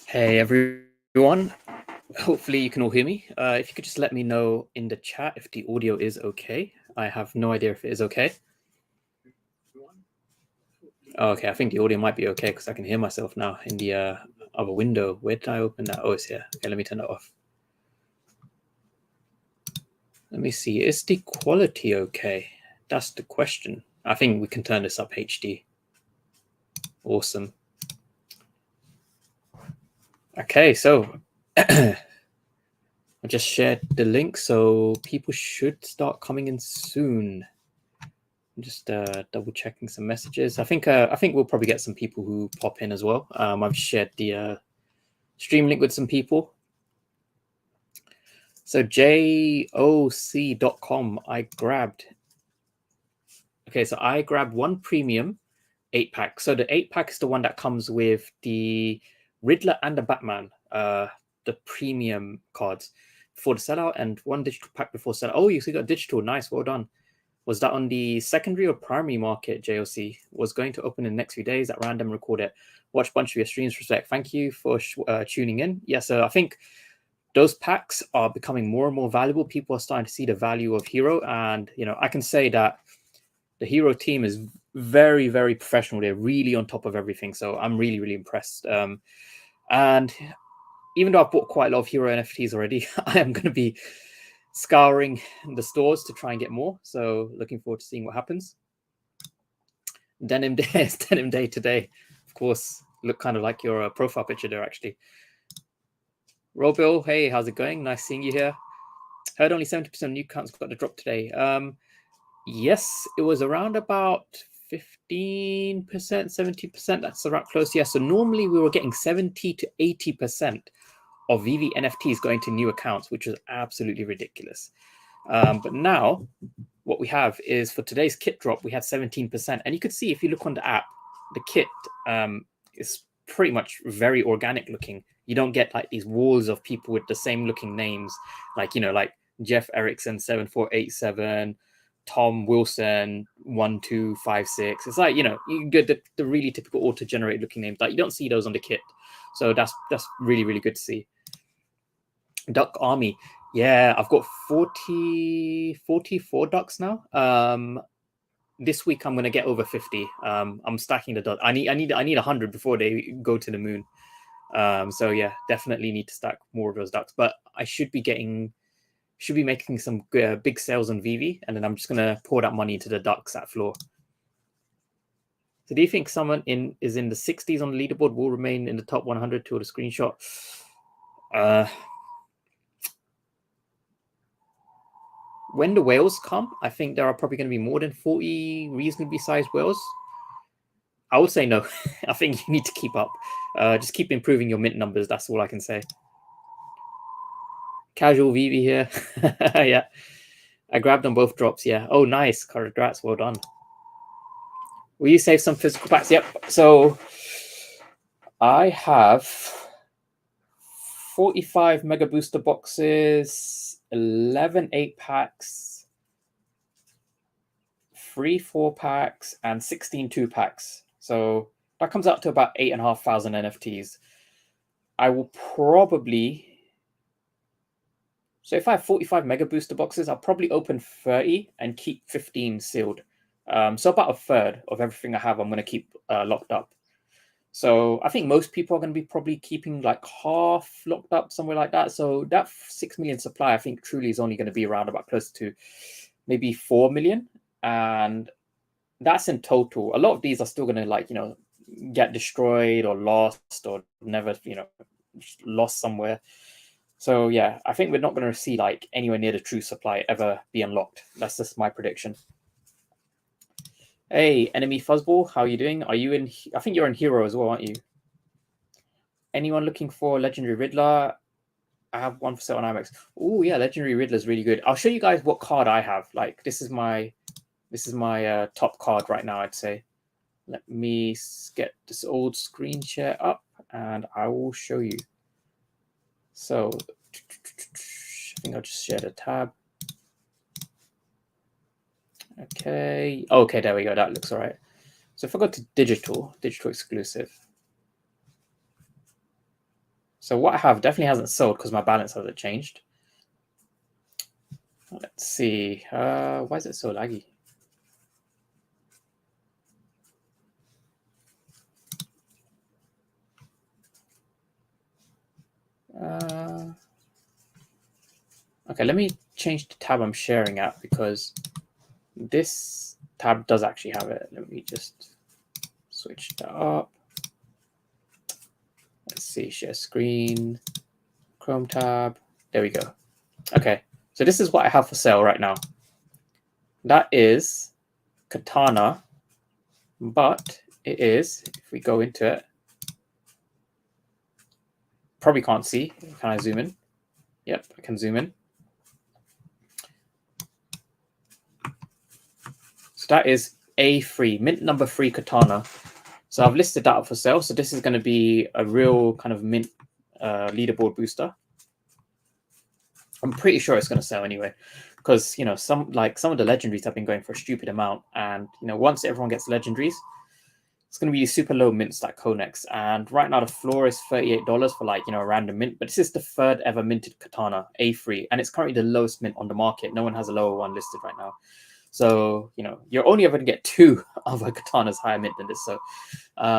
Hey everyone, hopefully you can all hear me. If you could just let me know in the chat if the audio is okay. I have no idea if it is okay. Okay, I think the audio might be okay because I can hear myself now in the other window. Where did I open that? Oh, it's here. Okay, let me turn that off. Let me see, is the quality okay? That's the question. I think we can turn this up HD. Awesome. Okay, so I just shared the link, so people should start coming in soon. I'm just double checking some messages. I think we'll probably get some people who pop in as well. I've shared the stream link with some people. So JOC.com, I grabbed one premium 8-pack. So the 8-pack is the one that comes with the Riddler and the Batman, the premium cards before the sellout, and one digital pack before sellout. Oh, you got digital. Nice, well done. Was that on the secondary or primary market, JOC? Was going to open in the next few days at random, record it. Watch a bunch of your streams, respect. Thank you for tuning in. Yeah, so I think those packs are becoming more and more valuable. People are starting to see the value of HRO. And, I can say that the HRO team is very, very professional. They're really on top of everything. So I'm really, really impressed. And even though I've bought quite a lot of HRO NFTs already, I am going to be scouring the stores to try and get more. So looking forward to seeing what happens. Denim Day is Denim Day today. Of course, look kind of like your profile picture there, actually. Robil, hey, how's it going? Nice seeing you here. Heard only 70% of new accounts got the drop today. Yes, it was around about 15%, 70%. That's around close. Yeah, so normally we were getting 70 to 80% of VeVe NFTs going to new accounts, which was absolutely ridiculous. But now what we have is for today's kit drop, we had 17%. And you could see if you look on the app, the kit is pretty much very organic looking. You don't get like these walls of people with the same looking names, like, like Jeff Erickson 7487, Tom Wilson 1256. It's like, you get the really typical auto-generated looking names. Like you don't see those on the kit. So that's really, really good to see. Duck Army. Yeah, I've got 44 ducks now. This week I'm gonna get over 50. I'm stacking the ducks. I need 100 before they go to the moon. So yeah, definitely need to stack more of those ducks. But I should be making some big sales on VeVe, and then I'm just gonna pour that money into the ducks at floor. So do you think someone is in the 60s on the leaderboard will remain in the top 100 to the screenshot? When the whales come, I think there are probably going to be more than 40 reasonably sized whales. I would say no. I think you need to keep up. Just keep improving your mint numbers. That's all I can say. Casual VeVe here. Yeah. I grabbed on both drops. Yeah. Oh, nice. Congrats. Well done. Will you save some physical packs? Yep. So I have 45 mega booster boxes, 11 8-packs, 3 4-packs, and 16 2-packs. So that comes out to about 8,500 NFTs. I will probably... So if I have 45 mega booster boxes, I'll probably open 30 and keep 15 sealed. So about a third of everything I have, I'm going to keep locked up. So I think most people are going to be probably keeping like half locked up, somewhere like that. So that 6 million supply, I think truly is only going to be around about close to maybe 4 million. And that's in total. A lot of these are still going to get destroyed or lost or never, lost somewhere. So yeah, I think we're not going to see like anywhere near the true supply ever be unlocked. That's just my prediction. Hey, Enemy Fuzzball, how are you doing? Are you in? I think you're in HRO as well, aren't you? Anyone looking for Legendary Riddler? I have one for sale on IMAX. Oh yeah, Legendary Riddler is really good. I'll show you guys what card I have. Like this is my top card right now, I'd say. Let me get this old screen share up and I will show you. So I think I'll just share the tab. Okay. Okay, there we go. That looks all right. So if I go to digital exclusive. So what I have definitely hasn't sold because my balance hasn't changed. Let's see. Why is it so laggy? Okay, let me change the tab I'm sharing at because this tab does actually have it. Let me just switch that up. Let's see, share screen, Chrome tab. There we go. Okay, so this is what I have for sale right now. That is Katana, but it is, if we go into it, probably can't see. Can I zoom in? Yep, I can zoom in. So that is A3, mint number 3 Katana. So I've listed that up for sale. So this is going to be a real kind of mint leaderboard booster. I'm pretty sure it's going to sell anyway, because some of the legendaries have been going for a stupid amount, and once everyone gets legendaries, it's going to be super low mints like Konex. And right now the floor is $38 for a random mint, but this is the third ever minted Katana, A3, and it's currently the lowest mint on the market. No one has a lower one listed right now. So you're only ever going to get 2 other Katanas higher mint than this. So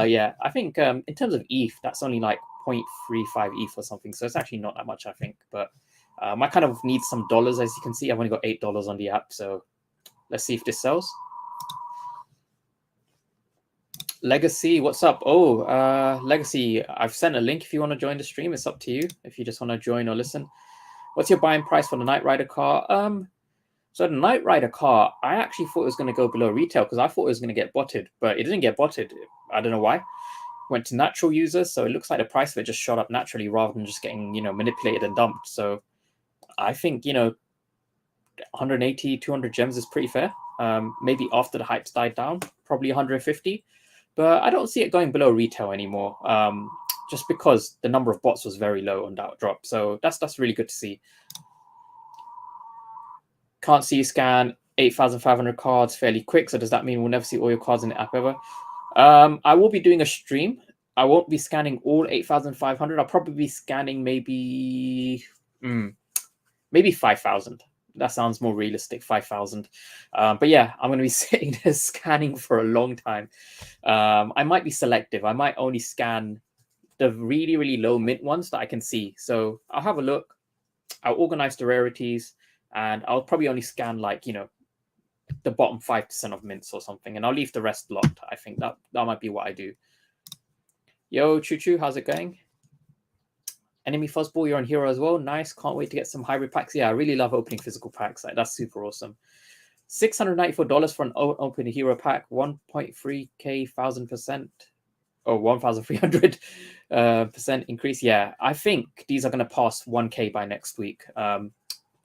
yeah, I think in terms of ETH, that's only like 0.35 ETH or something. So it's actually not that much, I think. But I kind of need some dollars. As you can see, I've only got $8 on the app. So let's see if this sells. Legacy, what's up? Oh, Legacy, I've sent a link if you want to join the stream. It's up to you if you just want to join or listen. What's your buying price for the Knight Rider car? So the Knight Rider car, I actually thought it was going to go below retail because I thought it was going to get botted, but it didn't get botted. I don't know why. Went to natural users, so it looks like the price of it just shot up naturally rather than just getting manipulated and dumped. So I think 180, 200 gems is pretty fair. Maybe after the hype's died down, probably 150, but I don't see it going below retail anymore. Just because the number of bots was very low on that drop, so that's really good to see. Can't see scan 8,500 cards fairly quick. So does that mean we'll never see all your cards in the app ever? I will be doing a stream. I won't be scanning all 8,500. I'll probably be scanning maybe 5,000. That sounds more realistic, 5,000. But yeah, I'm going to be sitting there scanning for a long time. I might be selective. I might only scan the really, really low mint ones that I can see. So I'll have a look. I'll organize the rarities. And I'll probably only scan the bottom 5% of mints or something, and I'll leave the rest locked. I think that might be what I do. Yo, Choo Choo, how's it going? Enemy Fuzzball, you're on Hero as well. Nice, can't wait to get some hybrid packs. Yeah, I really love opening physical packs. That's super awesome. $694 for an open Hero pack, 1.3k 1,000%, or 1,300% increase. Yeah, I think these are going to pass 1k by next week.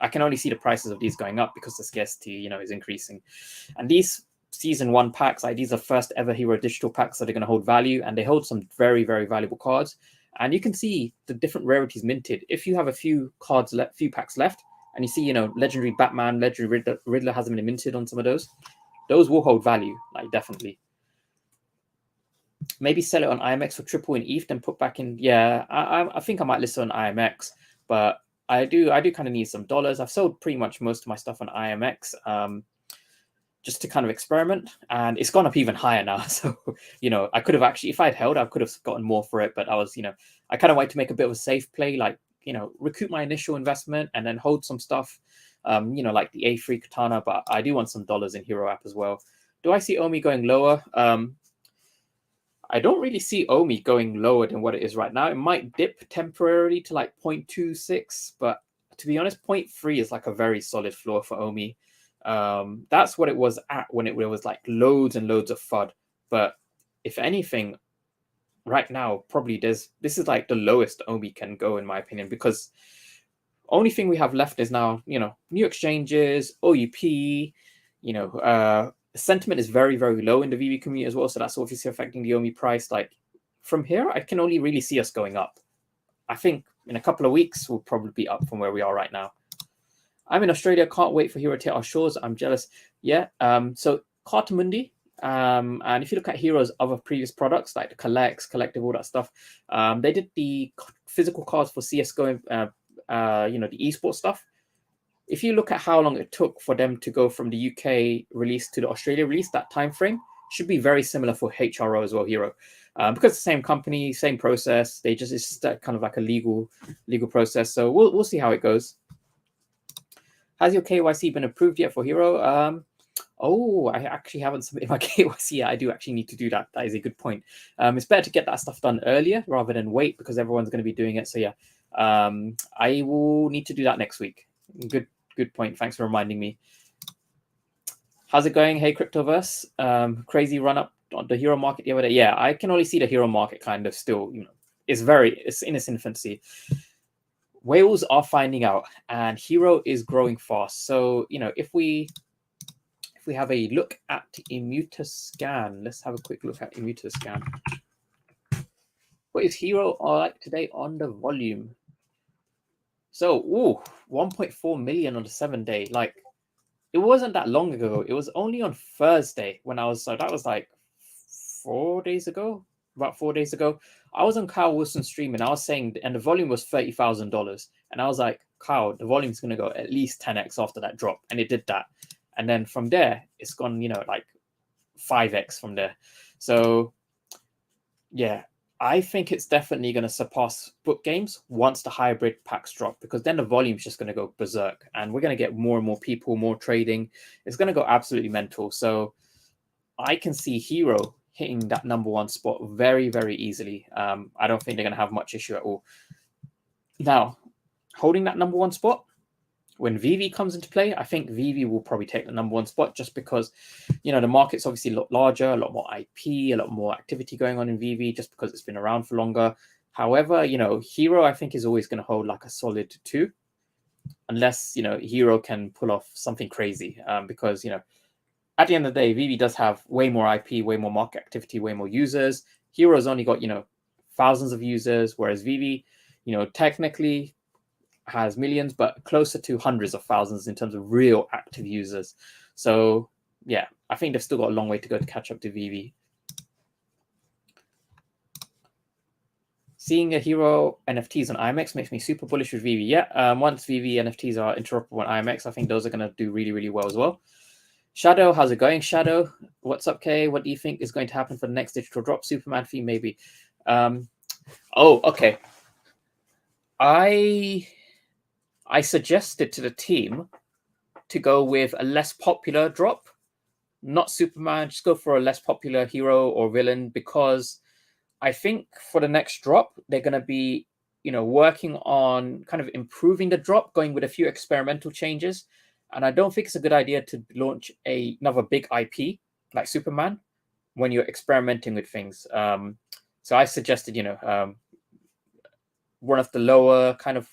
I can only see the prices of these going up because the scarcity, is increasing. And these season 1 packs, these are first ever Hero digital packs that are going to hold value, and they hold some very, very valuable cards. And you can see the different rarities minted. If you have a few cards left, few packs left, and you see, legendary Batman, legendary Riddler hasn't been minted on some of those will hold value, definitely. Maybe sell it on IMX for triple in ETH, then put back in. Yeah, I think I might list it on IMX, but I do kind of need some dollars. I've sold pretty much most of my stuff on IMX just to kind of experiment, and it's gone up even higher now. So, I could have actually, if I'd held, I could have gotten more for it, but I was, I kind of wanted to make a bit of a safe play, recoup my initial investment and then hold some stuff, like the A3 Katana, but I do want some dollars in Hero app as well. Do I see OMI going lower? I don't really see OMI going lower than what it is right now. It might dip temporarily to 0.26, but to be honest, 0.3 is a very solid floor for OMI. That's what it was at when it was loads and loads of FUD. But if anything, right now, probably this is the lowest OMI can go, in my opinion, because only thing we have left is now, new exchanges, OUP, sentiment is very, very low in the VeVe community as well. So that's obviously affecting the OMI price. From here, I can only really see us going up. I think in a couple of weeks, we'll probably be up from where we are right now. I'm in Australia. Can't wait for Hero to hit our shores. I'm jealous. Yeah. So Cartamundi, And if you look at Hero's other previous products like the Collective, all that stuff, they did the physical cards for CS:GO, the esports stuff. If you look at how long it took for them to go from the UK release to the Australia release, that time frame should be very similar for HRO as well, Hero, because the same company, same process. They just it's kind of like a legal process. So we'll see how it goes. Has your KYC been approved yet for Hero? Oh, I actually haven't submitted my KYC yet. I do actually need to do that. That is a good point. It's better to get that stuff done earlier rather than wait because everyone's going to be doing it. So yeah, I will need to do that next week. Good point. Thanks for reminding me. How's it going? Hey, Cryptoverse. Crazy run up on the Hero market the other day. Yeah, I can only see the Hero market kind of still, it's in its infancy. Whales are finding out and Hero is growing fast. So, if we have a look at Immutascan, let's have a quick look at Immutascan. What is Hero like today on the volume? So, 1.4 million on the 7-day. Like, it wasn't that long ago. It was only on Thursday when that was like 4 days ago, about 4 days ago. I was on Kyle Wilson's stream and I was saying, and the volume was $30,000. And I was like, Kyle, the volume's going to go at least 10x after that drop. And it did that. And then from there, it's gone, like 5x from there. So, yeah, I think it's definitely going to surpass book games once the hybrid packs drop, because then the volume's just going to go berserk and we're going to get more and more people, more trading. It's going to go absolutely mental. So I can see Hero hitting that #1 spot very, very easily. I don't think they're going to have much issue at all. Now, holding that #1 spot, when VeVe comes into play, I think VeVe will probably take the #1 spot just because, the market's obviously a lot larger, a lot more IP, a lot more activity going on in VeVe just because it's been around for longer. However, Hero, I think, is always going to hold like a solid 2 unless, Hero can pull off something crazy because, at the end of the day, VeVe does have way more IP, way more market activity, way more users. Hero's only got, thousands of users, whereas VeVe, technically has millions, but closer to hundreds of thousands in terms of real active users. So yeah, I think they've still got a long way to go to catch up to VeVe. Seeing a Hero NFTs on IMX makes me super bullish with VeVe. Yeah, once VeVe NFTs are interoperable on IMX, I think those are going to do really, really well as well. Shadow, how's it going? Shadow, what's up, Kay? What do you think is going to happen for the next digital drop? Superman fee, maybe. Okay. I suggested to the team to go with a less popular drop, not Superman, just go for a less popular hero or villain, because I think for the next drop, they're going to be, working on kind of improving the drop, going with a few experimental changes. And I don't think it's a good idea to launch another big IP like Superman when you're experimenting with things. So I suggested, one of the lower kind of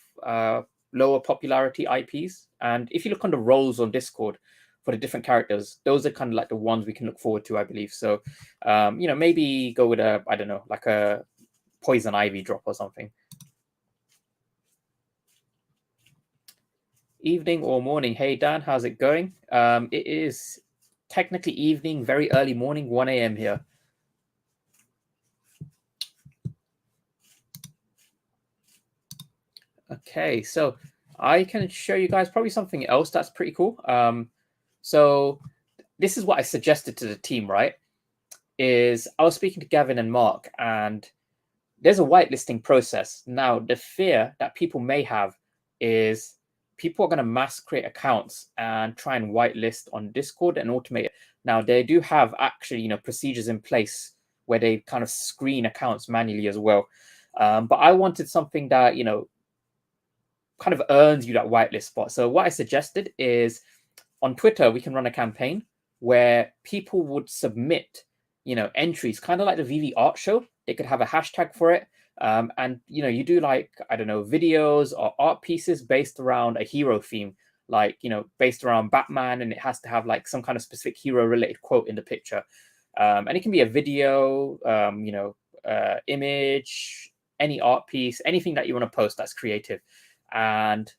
lower popularity IPs. And if you look on the roles on Discord for the different characters, those are kind of like the ones we can look forward to, I believe. So, maybe go with I don't know, like a Poison Ivy drop or something. Evening or morning? Hey, Dan, how's it going? It is technically evening, very early morning, 1 a.m. here. Okay, so I can show you guys probably something else that's pretty cool. So this is what I suggested to the team, right? Is I was speaking to Gavin and Mark, and there's a whitelisting process. Now, the fear that people may have is people are going to mass create accounts and try and whitelist on Discord and automate it. Now, they do have actually, procedures in place where they kind of screen accounts manually as well. But I wanted something that, kind of earns you that whitelist spot. So what I suggested is on Twitter, we can run a campaign where people would submit, entries, kind of like the VeVe art show. They could have a hashtag for it. And, you do like, I don't know, videos or art pieces based around a hero theme, like, based around Batman, and it has to have like some kind of specific hero related quote in the picture. And it can be a video, image, any art piece, anything that you want to post that's creative. And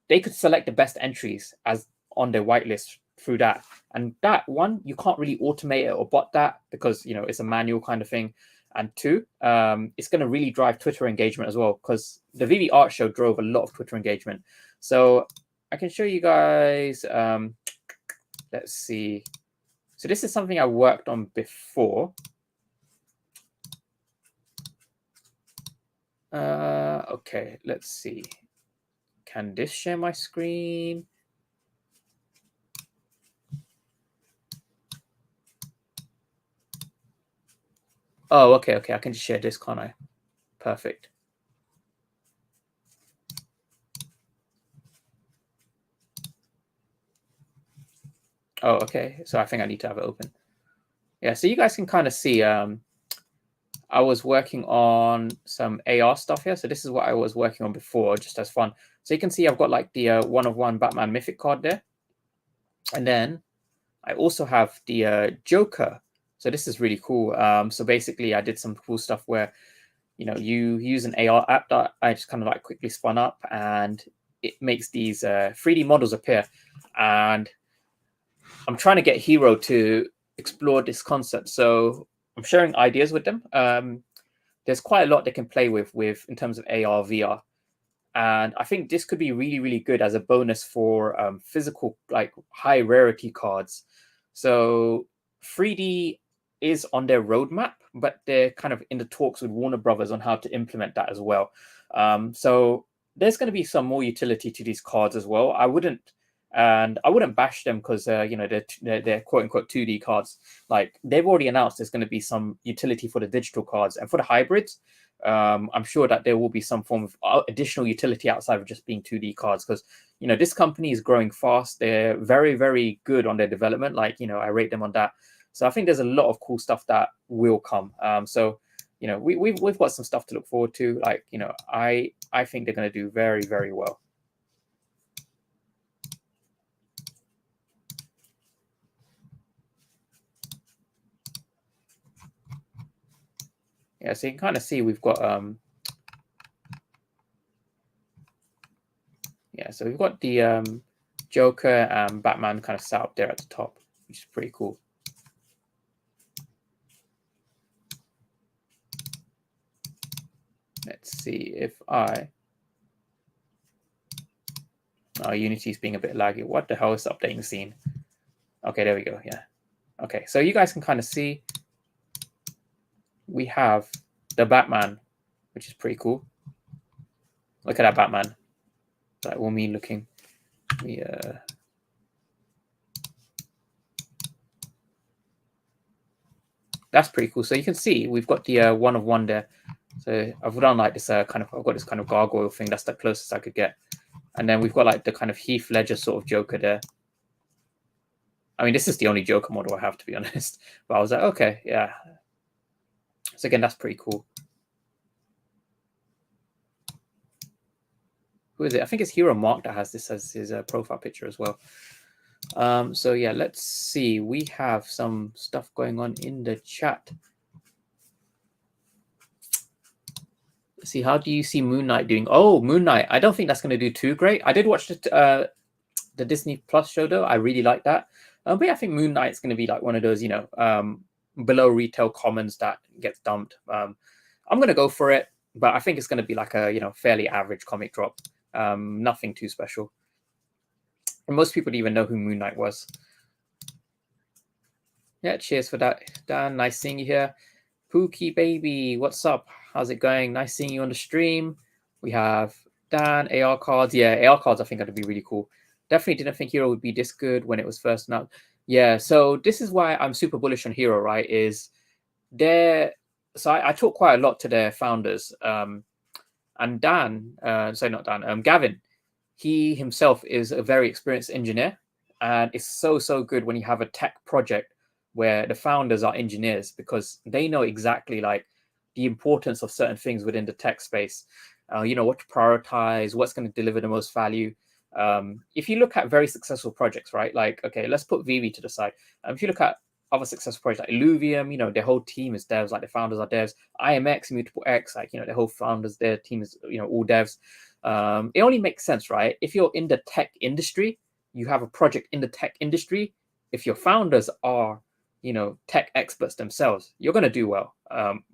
they could select the best entries as on their whitelist through that. And that one, you can't really automate it or bot that because it's a manual kind of thing. And two, it's going to really drive Twitter engagement as well, because the VeVe art show drove a lot of Twitter engagement. So I can show you guys. Let's see. So this is something I worked on before. Okay, let's see. Can this share my screen? Oh, okay. I can just share this, can't I? Perfect. Oh, okay. So I think I need to have it open. Yeah, so you guys can kind of see I was working on some AR stuff here. So this is what I was working on before, just as fun. So you can see I've got like the 1/1 Batman Mythic card there. And then I also have the Joker. So this is really cool. So basically I did some cool stuff where, you use an AR app that I just kind of like quickly spun up, and it makes these 3D models appear. And I'm trying to get HRO to explore this concept. So I'm sharing ideas with them. There's quite a lot they can play with in terms of AR, VR. And I think this could be really, really good as a bonus for physical, like high rarity cards. So 3D is on their roadmap, but they're kind of in the talks with Warner Brothers on how to implement that as well. So there's going to be some more utility to these cards as well. I wouldn't bash them because they're quote unquote 2D cards. Like they've already announced there's going to be some utility for the digital cards, and for the hybrids, I'm sure that there will be some form of additional utility outside of just being 2D cards, because this company is growing fast. They're very, very good on their development. Like I rate them on that. So I think there's a lot of cool stuff that will come. So we've got some stuff to look forward to. Like I think they're going to do very, very well. Yeah, so you can kind of see we've got so we've got the Joker and Batman kind of sat up there at the top, which is pretty cool. Let's see if Unity is being a bit laggy. What the hell is updating the scene? Okay, there we go. Yeah. Okay, so you guys can kind of see we have the Batman, which is pretty cool. Look at that Batman. That OMI looking. That's pretty cool. So you can see we've got the 1/1 there. So I've done like this I've got this kind of gargoyle thing. That's the closest I could get. And then we've got like the kind of Heath Ledger sort of Joker there. I mean, this is the only Joker model I have, to be honest. But I was like, okay, yeah. So again, that's pretty cool. Who is it? I think it's Hero Mark that has this as his profile picture as well. So yeah, let's see. We have some stuff going on in the chat. Let's see, how do you see Moon Knight doing? Oh, Moon Knight. I don't think that's going to do too great. I did watch the Disney Plus show though. I really like that. But yeah, I think Moon Knight's going to be like one of those, below retail commons that gets dumped. I'm going to go for it, but I think it's going to be like a fairly average comic drop. Nothing too special. And most people didn't even know who Moon Knight was. Yeah, cheers for that, Dan. Nice seeing you here. Pookie baby, what's up? How's it going? Nice seeing you on the stream. We have Dan, AR cards. Yeah, AR cards I think are going to be really cool. Definitely didn't think HRO would be this good when it was first announced. Yeah, so this is why I'm super bullish on HRO, right? Is there? So I talk quite a lot to their founders, and Dan, sorry, not Dan, Gavin. He himself is a very experienced engineer, and it's so good when you have a tech project where the founders are engineers, because they know exactly like the importance of certain things within the tech space. What to prioritize, what's going to deliver the most value. If you look at very successful projects, right? Like, okay, let's put VeVe to the side. If you look at other successful projects like Illuvium, their whole team is devs, like the founders are devs. IMX, Mutable X, like, their whole founders, their team is, all devs. It only makes sense, right? If you're in the tech industry, you have a project in the tech industry, if your founders are, you know, tech experts themselves, you're going to do well,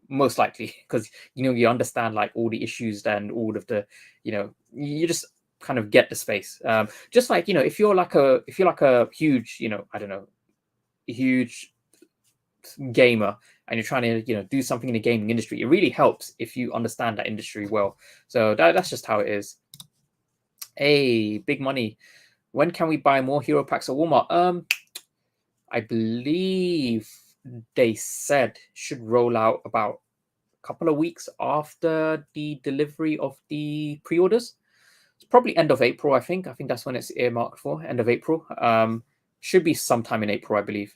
most likely, because, you know, you understand like all the issues and all of the, you know, you just kind of get the space. Just like, you know, if you're like a huge, you know, I don't know, huge gamer and you're trying to, you know, do something in the gaming industry, it really helps if you understand that industry well. So that's just how it is. Hey, big money. When can we buy more hero packs at Walmart? I believe they said should roll out about a couple of weeks after the delivery of the pre-orders. It's probably end of April, I think. I think that's when it's earmarked for, end of April. Should be sometime in April, I believe.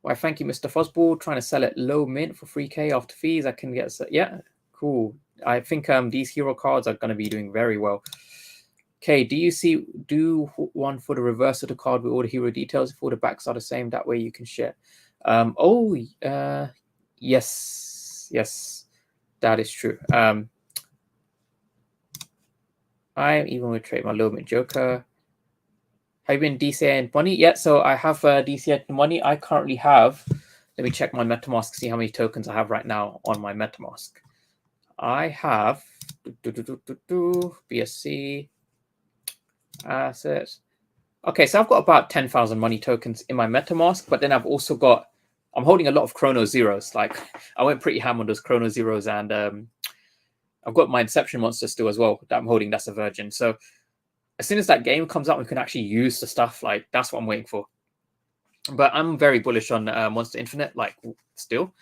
Why, thank you, Mr. Fuzzball. Trying to sell it low mint for 3K after fees. I can get, yeah, cool. I think these hero cards are going to be doing very well. Okay, do one for the reverse of the card with all the hero details if all the backs are the same. That way you can share. Yes, that is true. I even would trade my low mint Joker. Have you been DCA and money? Yeah, so I have DCA and money. I currently have. Let me check my MetaMask, see how many tokens I have right now on my MetaMask. I have BSC assets. Okay, so I've got about 10,000 money tokens in my MetaMask, but then I've also got, I'm holding a lot of Chrono Zeros. Like I went pretty ham on those Chrono Zeros, and I've got my Inception Monster still as well that I'm holding. That's a virgin. So as soon as that game comes out, we can actually use the stuff. Like that's what I'm waiting for. But I'm very bullish on Monster Infinite. Like still,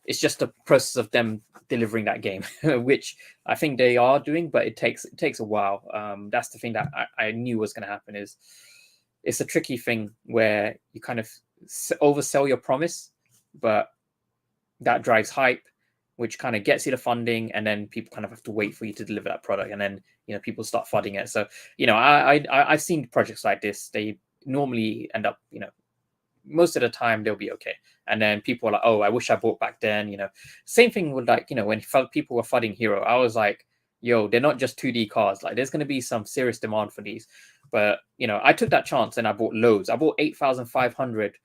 it's just the process of them delivering that game, which I think they are doing, but it takes a while. That's the thing that I knew was going to happen. Is it's a tricky thing where you kind of oversell your promise, but that drives hype, which kind of gets you the funding, and then people kind of have to wait for you to deliver that product, and then, you know, people start flooding it. So, you know, I've seen projects like this. They normally end up, you know, most of the time they'll be okay, and then people are like, oh, I wish I bought back then. You know, same thing with like, you know, when people were flooding Hero, I was like, yo, they're not just 2D cards. Like there's going to be some serious demand for these. But, you know, I took that chance and I bought loads. I bought 8,500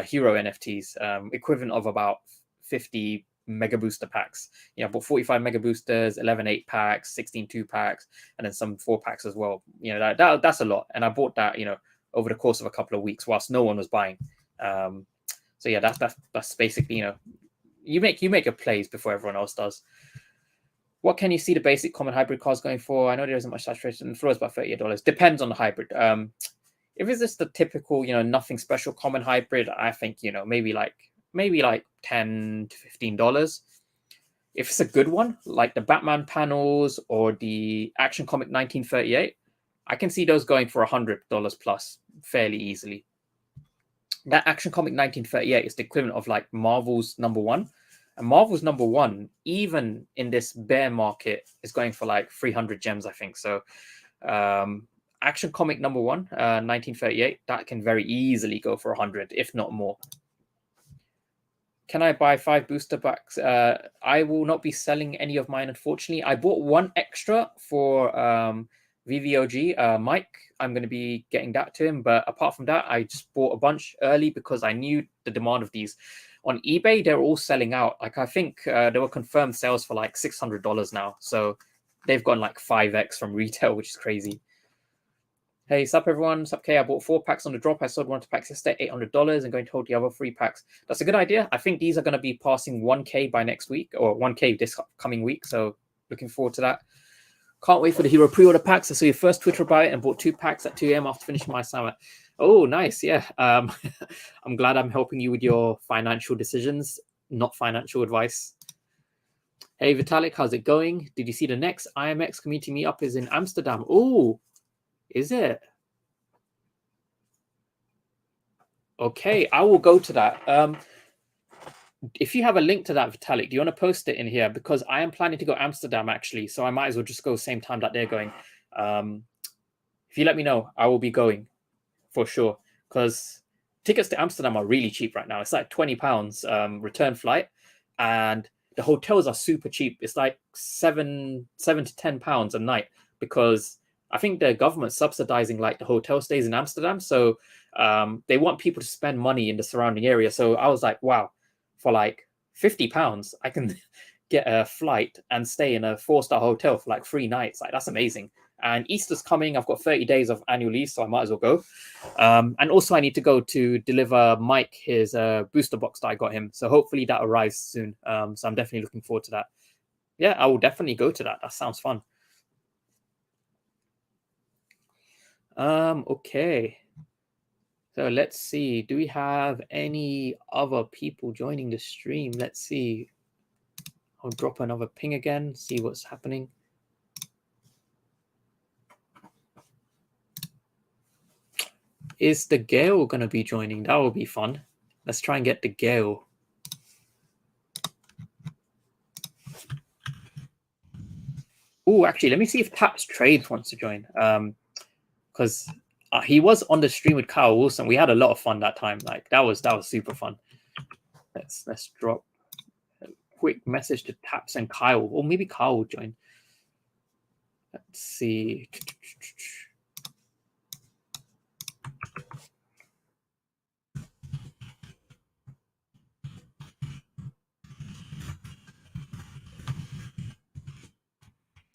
Hero NFTs, equivalent of about 50 mega booster packs. You know, I bought 45 mega boosters, 11 8-packs, 16 2-packs, and then some 4-packs as well. You know, that's a lot. And I bought that, you know, over the course of a couple of weeks whilst no one was buying. So yeah, that's basically, you know, you make your plays before everyone else does. What can you see the basic common hybrid cards going for? I know there isn't much saturation. The floor is about $38. Depends on the hybrid. If it's just the typical, you know, nothing special common hybrid, I think, you know, maybe like $10 to $15. If it's a good one, like the Batman panels or the Action Comic 1938, I can see those going for $100 plus fairly easily. That Action Comic 1938 is the equivalent of like Marvel's #1. And Marvel's #1, even in this bear market, is going for like 300 gems, I think. So Action Comic #1, 1938, that can very easily go for 100, if not more. Can I buy 5 booster packs? I will not be selling any of mine, unfortunately. I bought one extra for VVOG, Mike. I'm going to be getting that to him. But apart from that, I just bought a bunch early because I knew the demand of these. On eBay, they're all selling out. Like I think there were confirmed sales for like $600 now. So they've gone like 5x from retail, which is crazy. Hey, sup everyone, sup K. I bought 4 packs on the drop. I sold one to packs yesterday, $800, and going to hold the other 3 packs. That's a good idea. I think these are going to be passing 1K by next week, or 1K this coming week. So looking forward to that. Can't wait for the Hero pre-order packs. I saw your first Twitter about it and bought 2 packs at 2 a.m. after finishing my summer. Oh, nice. Yeah. I'm glad I'm helping you with your financial decisions, not financial advice. Hey, Vitalik, how's it going? Did you see the next IMX community meetup is in Amsterdam? Oh, is it? Okay, I will go to that. If you have a link to that, Vitalik, do you want to post it in here? Because I am planning to go to Amsterdam, actually. So I might as well just go same time that they're going. If you let me know, I will be going for sure. Because tickets to Amsterdam are really cheap right now. It's like £20 return flight. And the hotels are super cheap. It's like £7 to £10 a night. Because I think the government's subsidizing like the hotel stays in Amsterdam, so they want people to spend money in the surrounding area. So I was like, wow, for like £50, I can get a flight and stay in a 4-star hotel for like 3 nights. Like that's amazing. And Easter's coming. I've got 30 days of annual leave, so I might as well go. And also, I need to go to deliver Mike his booster box that I got him. So hopefully that arrives soon. So I'm definitely looking forward to that. Yeah, I will definitely go to that. That sounds fun. Okay. So let's see. Do we have any other people joining the stream? Let's see. I'll drop another ping again, see what's happening. Is the Gale going to be joining? That will be fun. Let's try and get the Gale. Oh, actually, let me see if Taps Trades wants to join. Because he was on the stream with Kyle Wilson. We had a lot of fun that time. Like that was super fun. Let's drop a quick message to Taps and Kyle, or maybe Kyle will join. Let's see.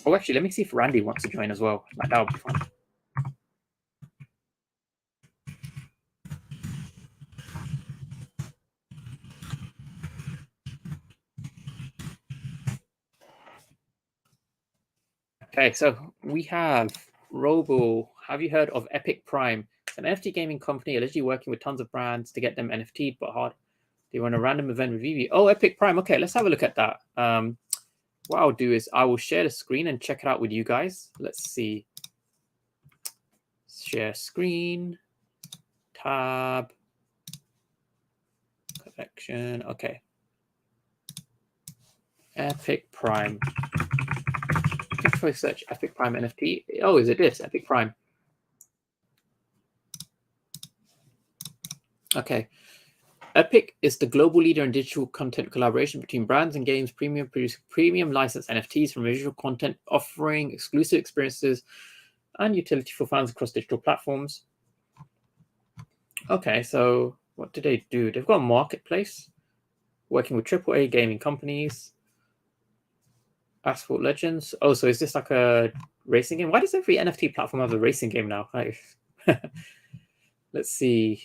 Oh, actually, let me see if Randy wants to join as well. Like, that would be fun. Okay, so we have Robo. Have you heard of Epik Prime? It's an NFT gaming company allegedly working with tons of brands to get them NFT'd, but hard. They run a random event with VeVe. Oh, Epik Prime. Okay, let's have a look at that. What I'll do is I will share the screen and check it out with you guys. Let's see. Share screen. Tab. Collection. Okay. Epik Prime. If I search Epik Prime NFT. Oh, is it this? Epik Prime. Okay. Epik is the global leader in digital content collaboration between brands and games, producing premium licensed NFTs from visual content, offering exclusive experiences and utility for fans across digital platforms. Okay, so what do they do? They've got a marketplace working with AAA gaming companies. Asphalt Legends. Oh, so is this like a racing game? Why does every NFT platform have a racing game now? Let's see.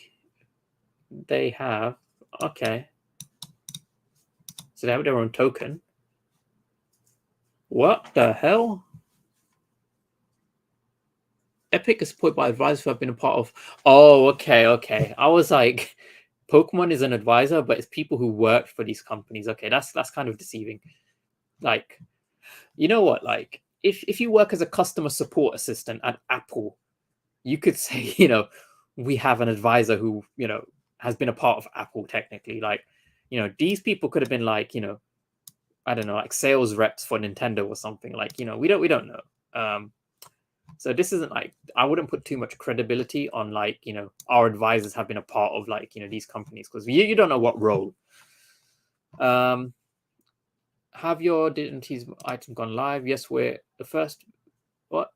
They have, okay. So they have their own token. What the hell? Epik is supported by advisors who have been a part of. Oh, okay. I was like, Pokemon is an advisor, but it's people who work for these companies. Okay, that's kind of deceiving. Like, you know what? Like, if you work as a customer support assistant at Apple, you could say, we have an advisor who, has been a part of Apple technically. Like, these people could have been like, I don't know, like sales reps for Nintendo or something. Like, we don't know. So this isn't like, I wouldn't put too much credibility on like, our advisors have been a part of like, these companies, because you don't know what role. Have your DNT's item gone live? Yes, we're the first. What?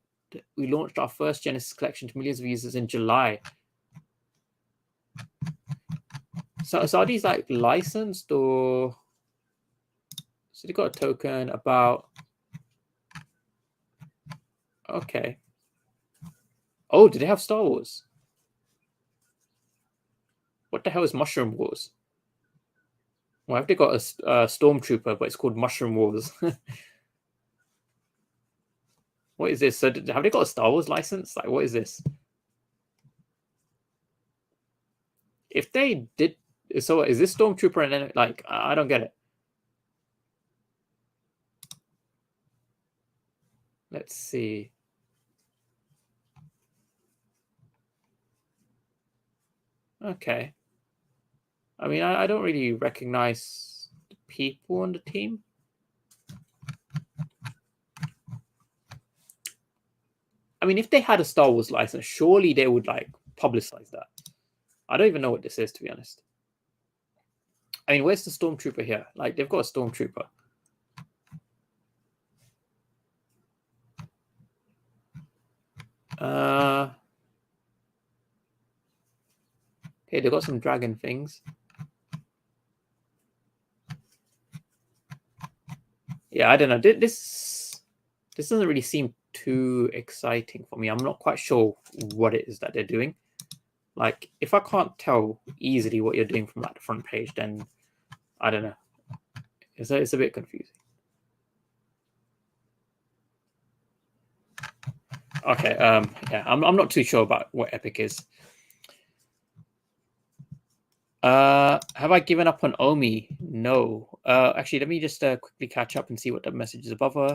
We launched our first Genesis collection to millions of users in July. So are these like licensed, or so they got a token about? Okay. Oh, do they have Star Wars? What the hell is Mushroom Wars? Why have they got a Stormtrooper, but it's called Mushroom Wars? What is this? So have they got a Star Wars license? Like, what is this? If they did, so is this Stormtrooper and then like, I don't get it. Let's see. Okay. I mean, I don't really recognize the people on the team. I mean, if they had a Star Wars license, surely they would like publicize that. I don't even know what this is, to be honest. I mean, where's the Stormtrooper here? Like, they've got a Stormtrooper. Okay, they got some dragon things. Yeah, I don't know. This doesn't really seem too exciting for me. I'm not quite sure what it is that they're doing. Like, if I can't tell easily what you're doing from like the front page, then I don't know. It's a bit confusing. Okay, yeah, I'm not too sure about what Epik is. Have I given up on OMI? No. Actually, let me just quickly catch up and see what the message is above her.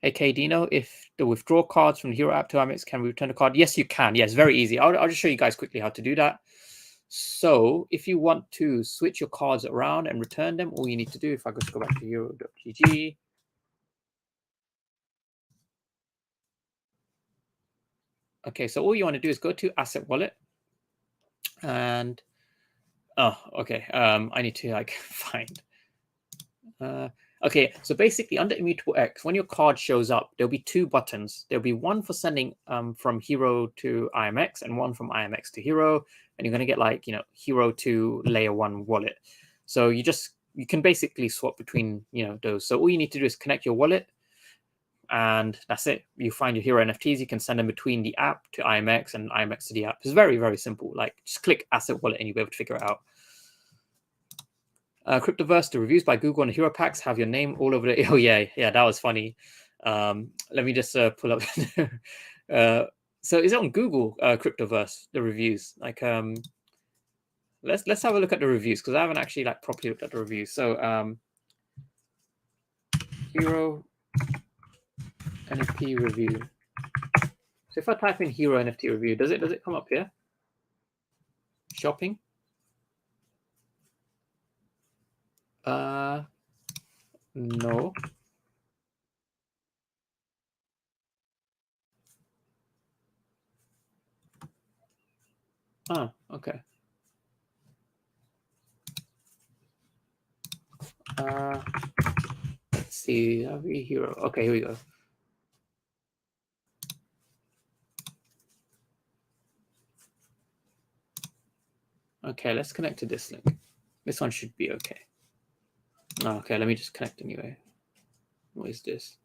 Hey, Kay, do you know if the withdraw cards from the Hero app to IMX can we return the card? Yes, you can. Yes, very easy. I'll just show you guys quickly how to do that. So if you want to switch your cards around and return them, all you need to do, if I just go back to hero.gg. Okay, so all you want to do is go to Asset Wallet. And, oh, okay. I need to like find. Okay, so basically under Immutable X, when your card shows up, there'll be two buttons. There'll be one for sending from Hero to IMX and one from IMX to Hero. And you're going to get like, you know, Hero to Layer 1 wallet. So you can basically swap between, you know, those. So all you need to do is connect your wallet and that's it. You find your Hero NFTs. You can send them between the app to IMX and IMX to the app. It's very, very simple. Like just click Asset Wallet and you'll be able to figure it out. Cryptoverse, the reviews by Google on the Hero packs have your name all over the. Oh yeah, that was funny. Let me just pull up. So is it on Google? Cryptoverse, the reviews. Like, let's have a look at the reviews because I haven't actually like properly looked at the reviews. So Hero NFT review. So if I type in Hero NFT review, does it come up here? Shopping. No. Oh, okay. Let's see. Hero. Okay, here we go. Okay, let's connect to this link. This one should be okay. Oh, okay, let me just connect anyway. What is this?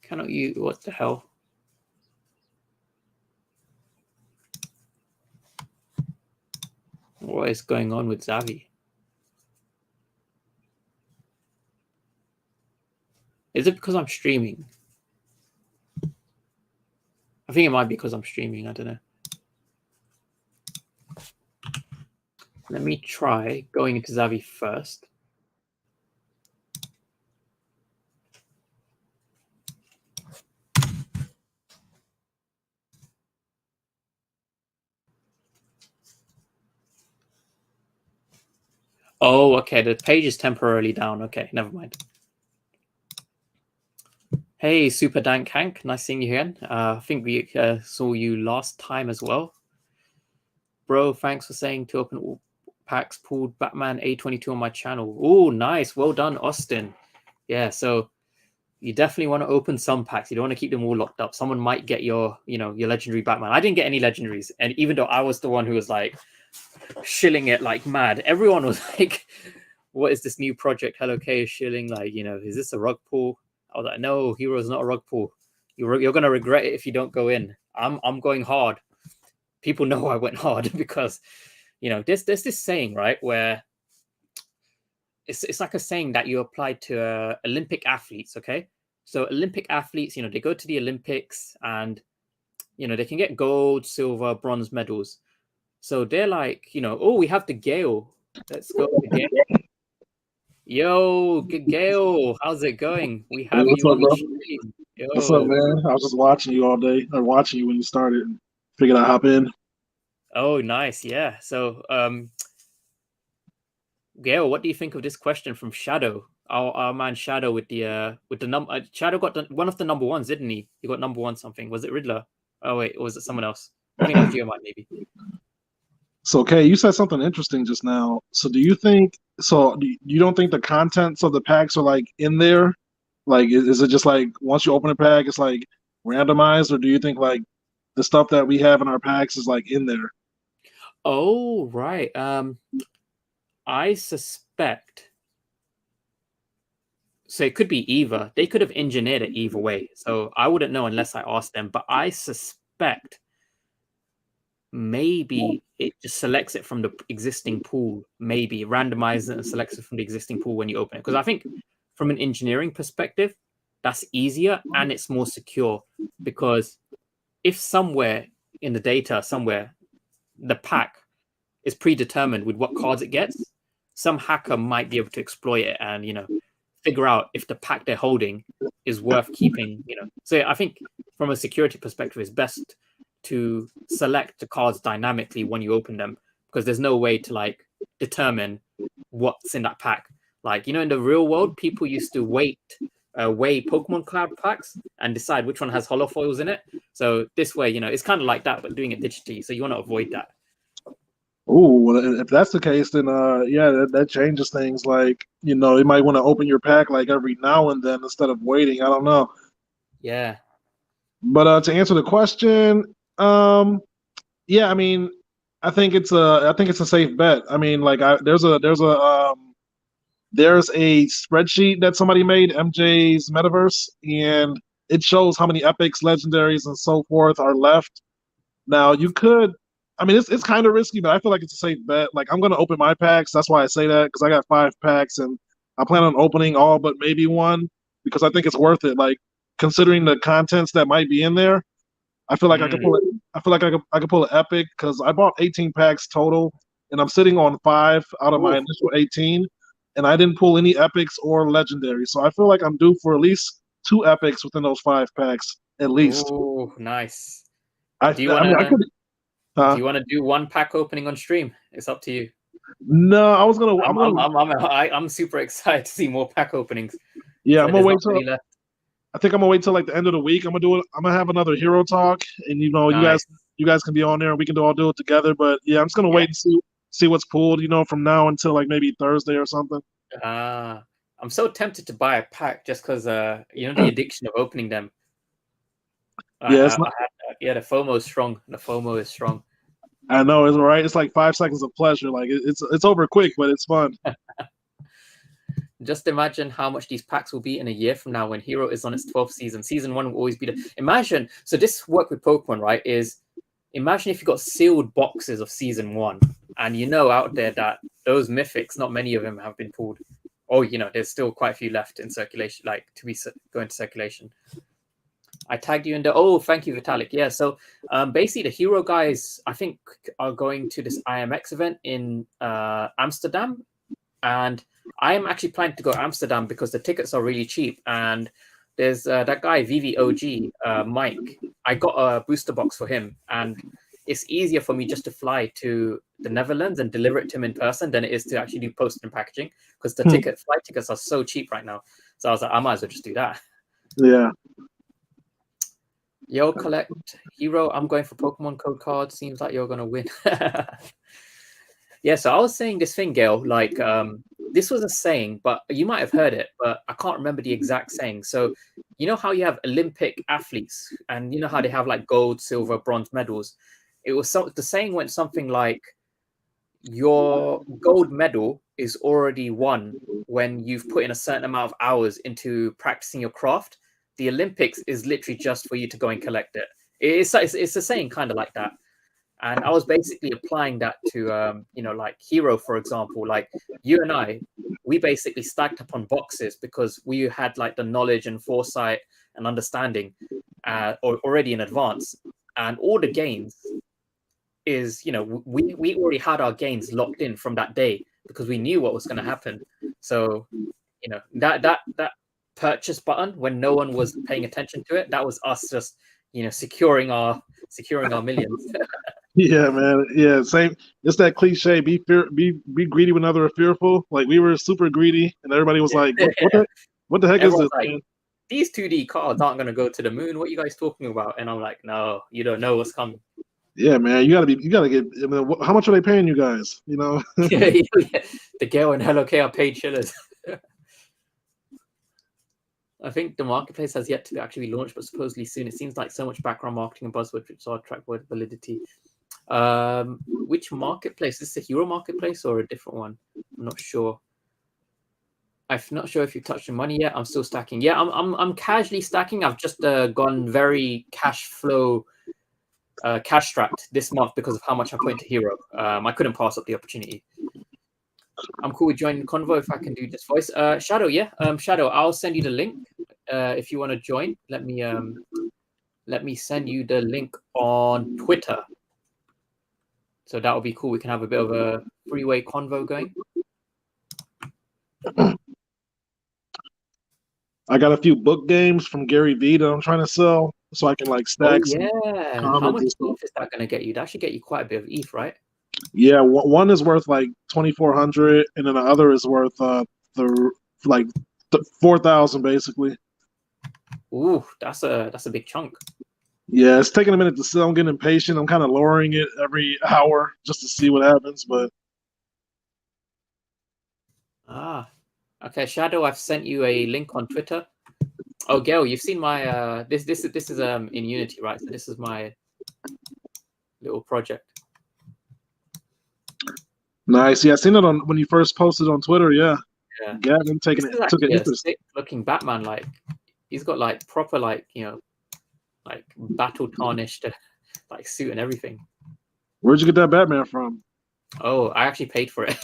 Cannot you? What the hell? What is going on with Zavi? Is it because I'm streaming? I think it might be because I'm streaming. I don't know. Let me try going into Zavi first. Oh, okay. The page is temporarily down. Okay, never mind. Hey, Super Dank Hank. Nice seeing you again. I think we saw you last time as well. Bro, thanks for saying to open all packs pulled Batman A22 on my channel. Oh, nice. Well done, Austin. Yeah, so you definitely want to open some packs. You don't want to keep them all locked up. Someone might get your, you know, your legendary Batman. I didn't get any legendaries. And even though I was the one who was like shilling it like mad, everyone was like, what is this new project Hello K is shilling? Like, you know, is this a rug pull? I was like, no, Hero's not a rug pull. You're going to regret it if you don't go in. I'm going hard. People know I went hard because, you know, there's this saying, right, where it's like a saying that you apply to Olympic athletes, okay? So Olympic athletes, you know, they go to the Olympics and, you know, they can get gold, silver, bronze medals. So they're like, you know, oh, we have the Gale. Let's go. Yo, Gale, how's it going? We have What's you up, on the bro? stream. What's up, Yo. man? I was just watching you all day. I'm watching you when you started and figured I'd hop in. Oh, nice. Yeah. So, Gail, what do you think of this question from Shadow? Our man Shadow with the number. Shadow got one of the number ones, didn't he? He got number one something. Was it Riddler? Oh wait, or was it someone else? I think it was Geomite maybe. So, Kay, you said something interesting just now. So, do you think So you don't think the contents of the packs are like in there? Like, is it just like once you open a pack, it's like randomized, or do you think like the stuff that we have in our packs is like in there? Oh, right. I suspect. So it could be either. They could have engineered it either way. So I wouldn't know unless I asked them. But I suspect maybe it just selects it from the existing pool. Maybe randomizes it and selects it from the existing pool when you open it. Because I think from an engineering perspective, that's easier and it's more secure. Because if somewhere in the data, somewhere, the pack is predetermined with what cards it gets, some hacker might be able to exploit it and, figure out if the pack they're holding is worth keeping, So I think from a security perspective, it's best to select the cards dynamically when you open them, because there's no way to like determine what's in that pack. Like, in the real world, people used to weigh Pokemon cloud packs and decide which one has holofoils in it. So this way, it's kind of like that, but doing it digitally. So you want to avoid that. Oh, well, if that's the case, then yeah, that changes things. Like, you might want to open your pack like every now and then instead of waiting. I don't know. Yeah. But to answer the question, yeah, I mean, I think it's a safe bet. I mean, like, there's a spreadsheet that somebody made, MJ's Metaverse, and it shows how many epics, legendaries, and so forth are left. Now you could, I mean, it's kind of risky, but I feel like it's a safe bet. Like, I'm gonna open my packs. That's why I say that, because I got 5 packs and I plan on opening all but maybe one, because I think it's worth it. Like, considering the contents that might be in there, I feel like I could pull it. I feel like I could pull an epic, because I bought 18 packs total, and I'm sitting on 5 out of my initial 18, and I didn't pull any epics or legendaries. So I feel like I'm due for at least 2 epics within those 5 packs, at least. Oh, nice. I Do you mean, I could. do you want to do one pack opening on stream? It's up to you. No, I was gonna. I'm super excited to see more pack openings. Yeah, So I'm gonna wait there's not till. many left. I think I'm gonna wait till like the end of the week. I'm gonna do it. I'm gonna have another hero talk, and Nice. you guys can be on there, and we can all do it together. But yeah, I'm just gonna wait and see what's pulled. From now until like maybe Thursday or something. I'm so tempted to buy a pack just because the addiction of opening them. Yeah, the FOMO is strong. The FOMO is strong. I know, it's right. It's like 5 seconds of pleasure. Like, it's over quick, but it's fun. Just imagine how much these packs will be in a year from now when Hero is on its 12th season. Season 1 will always be imagine. So this work with Pokemon, right, is imagine if you got sealed boxes of Season 1, and out there that those mythics, not many of them have been pulled. Oh, there's still quite a few left in circulation, like to be going to circulation. I tagged you in the. Oh, thank you, Vitalik. Yeah, so basically the Hero guys, I think, are going to this IMX event in Amsterdam, and I am actually planning to go to Amsterdam because the tickets are really cheap. And there's that guy VeVe OG, Mike. I got a booster box for him, and it's easier for me just to fly to the Netherlands and deliver it to him in person than it is to actually do post and packaging, because the flight tickets are so cheap right now. So I was like, I might as well just do that. Yeah. Yo, collect Hero. I'm going for Pokemon code cards. Seems like you're gonna win. Yeah, so I was saying this thing, Gail. Like, this was a saying, but you might have heard it, but I can't remember the exact saying. So, how you have Olympic athletes, and how they have like gold, silver, bronze medals. It was the saying went something like, your gold medal is already won when you've put in a certain amount of hours into practicing your craft. The Olympics is literally just for you to go and collect it. It's a saying kind of like that. And I was basically applying that to, like Hero, for example. Like you and I, we basically stacked up on boxes because we had like the knowledge and foresight and understanding already in advance. And all the gains is, we already had our gains locked in from that day because we knew what was going to happen. So, that purchase button, when no one was paying attention to it, that was us just securing our millions. Yeah, man. Yeah, same. It's that cliche: be greedy when others are fearful. Like, we were super greedy, and everybody was like, "What the heck is this?" Like, man? These 2D cards aren't going to go to the moon. What are you guys talking about? And I'm like, no, you don't know what's coming. Yeah, man. You gotta get. I mean, how much are they paying you guys? The Gale and Hello K are paid shillers. I think the marketplace has yet to actually be launched, but supposedly soon. It seems like so much background marketing and buzzwords which are track word validity. Which marketplace? Is this a hero marketplace or a different one? I'm not sure. I'm not sure if you touched on money yet. I'm still stacking. Yeah, I'm casually stacking. I've just gone very cash flow, cash strapped this month because of how much I put into hero. I couldn't pass up the opportunity. I'm cool with joining the convo if I can do this voice. Shadow, yeah. Shadow, I'll send you the link if you want to join. Let me send you the link on Twitter. So that would be cool. We can have a bit of a three-way convo going. I got a few book games from Gary Vee that I'm trying to sell, so I can like stack. Oh yeah. How much ETH is that going to get you? That should get you quite a bit of ETH, right? Yeah, one is worth like 2,400, and then the other is worth 4,000 basically. Ooh, that's a big chunk. Yeah, it's taking a minute to sell. I'm getting impatient. I'm kind of lowering it every hour just to see what happens, but okay, Shadow, I've sent you a link on Twitter. Oh, Gail, you've seen my this is in Unity, right? So this is my little project. Nice. Yeah, I seen it on when you first posted on Twitter. Yeah. Gavin took an interest. Sick looking Batman, like he's got like proper like like battle tarnished like suit and everything. Where'd you get that Batman from? Oh, I actually paid for it.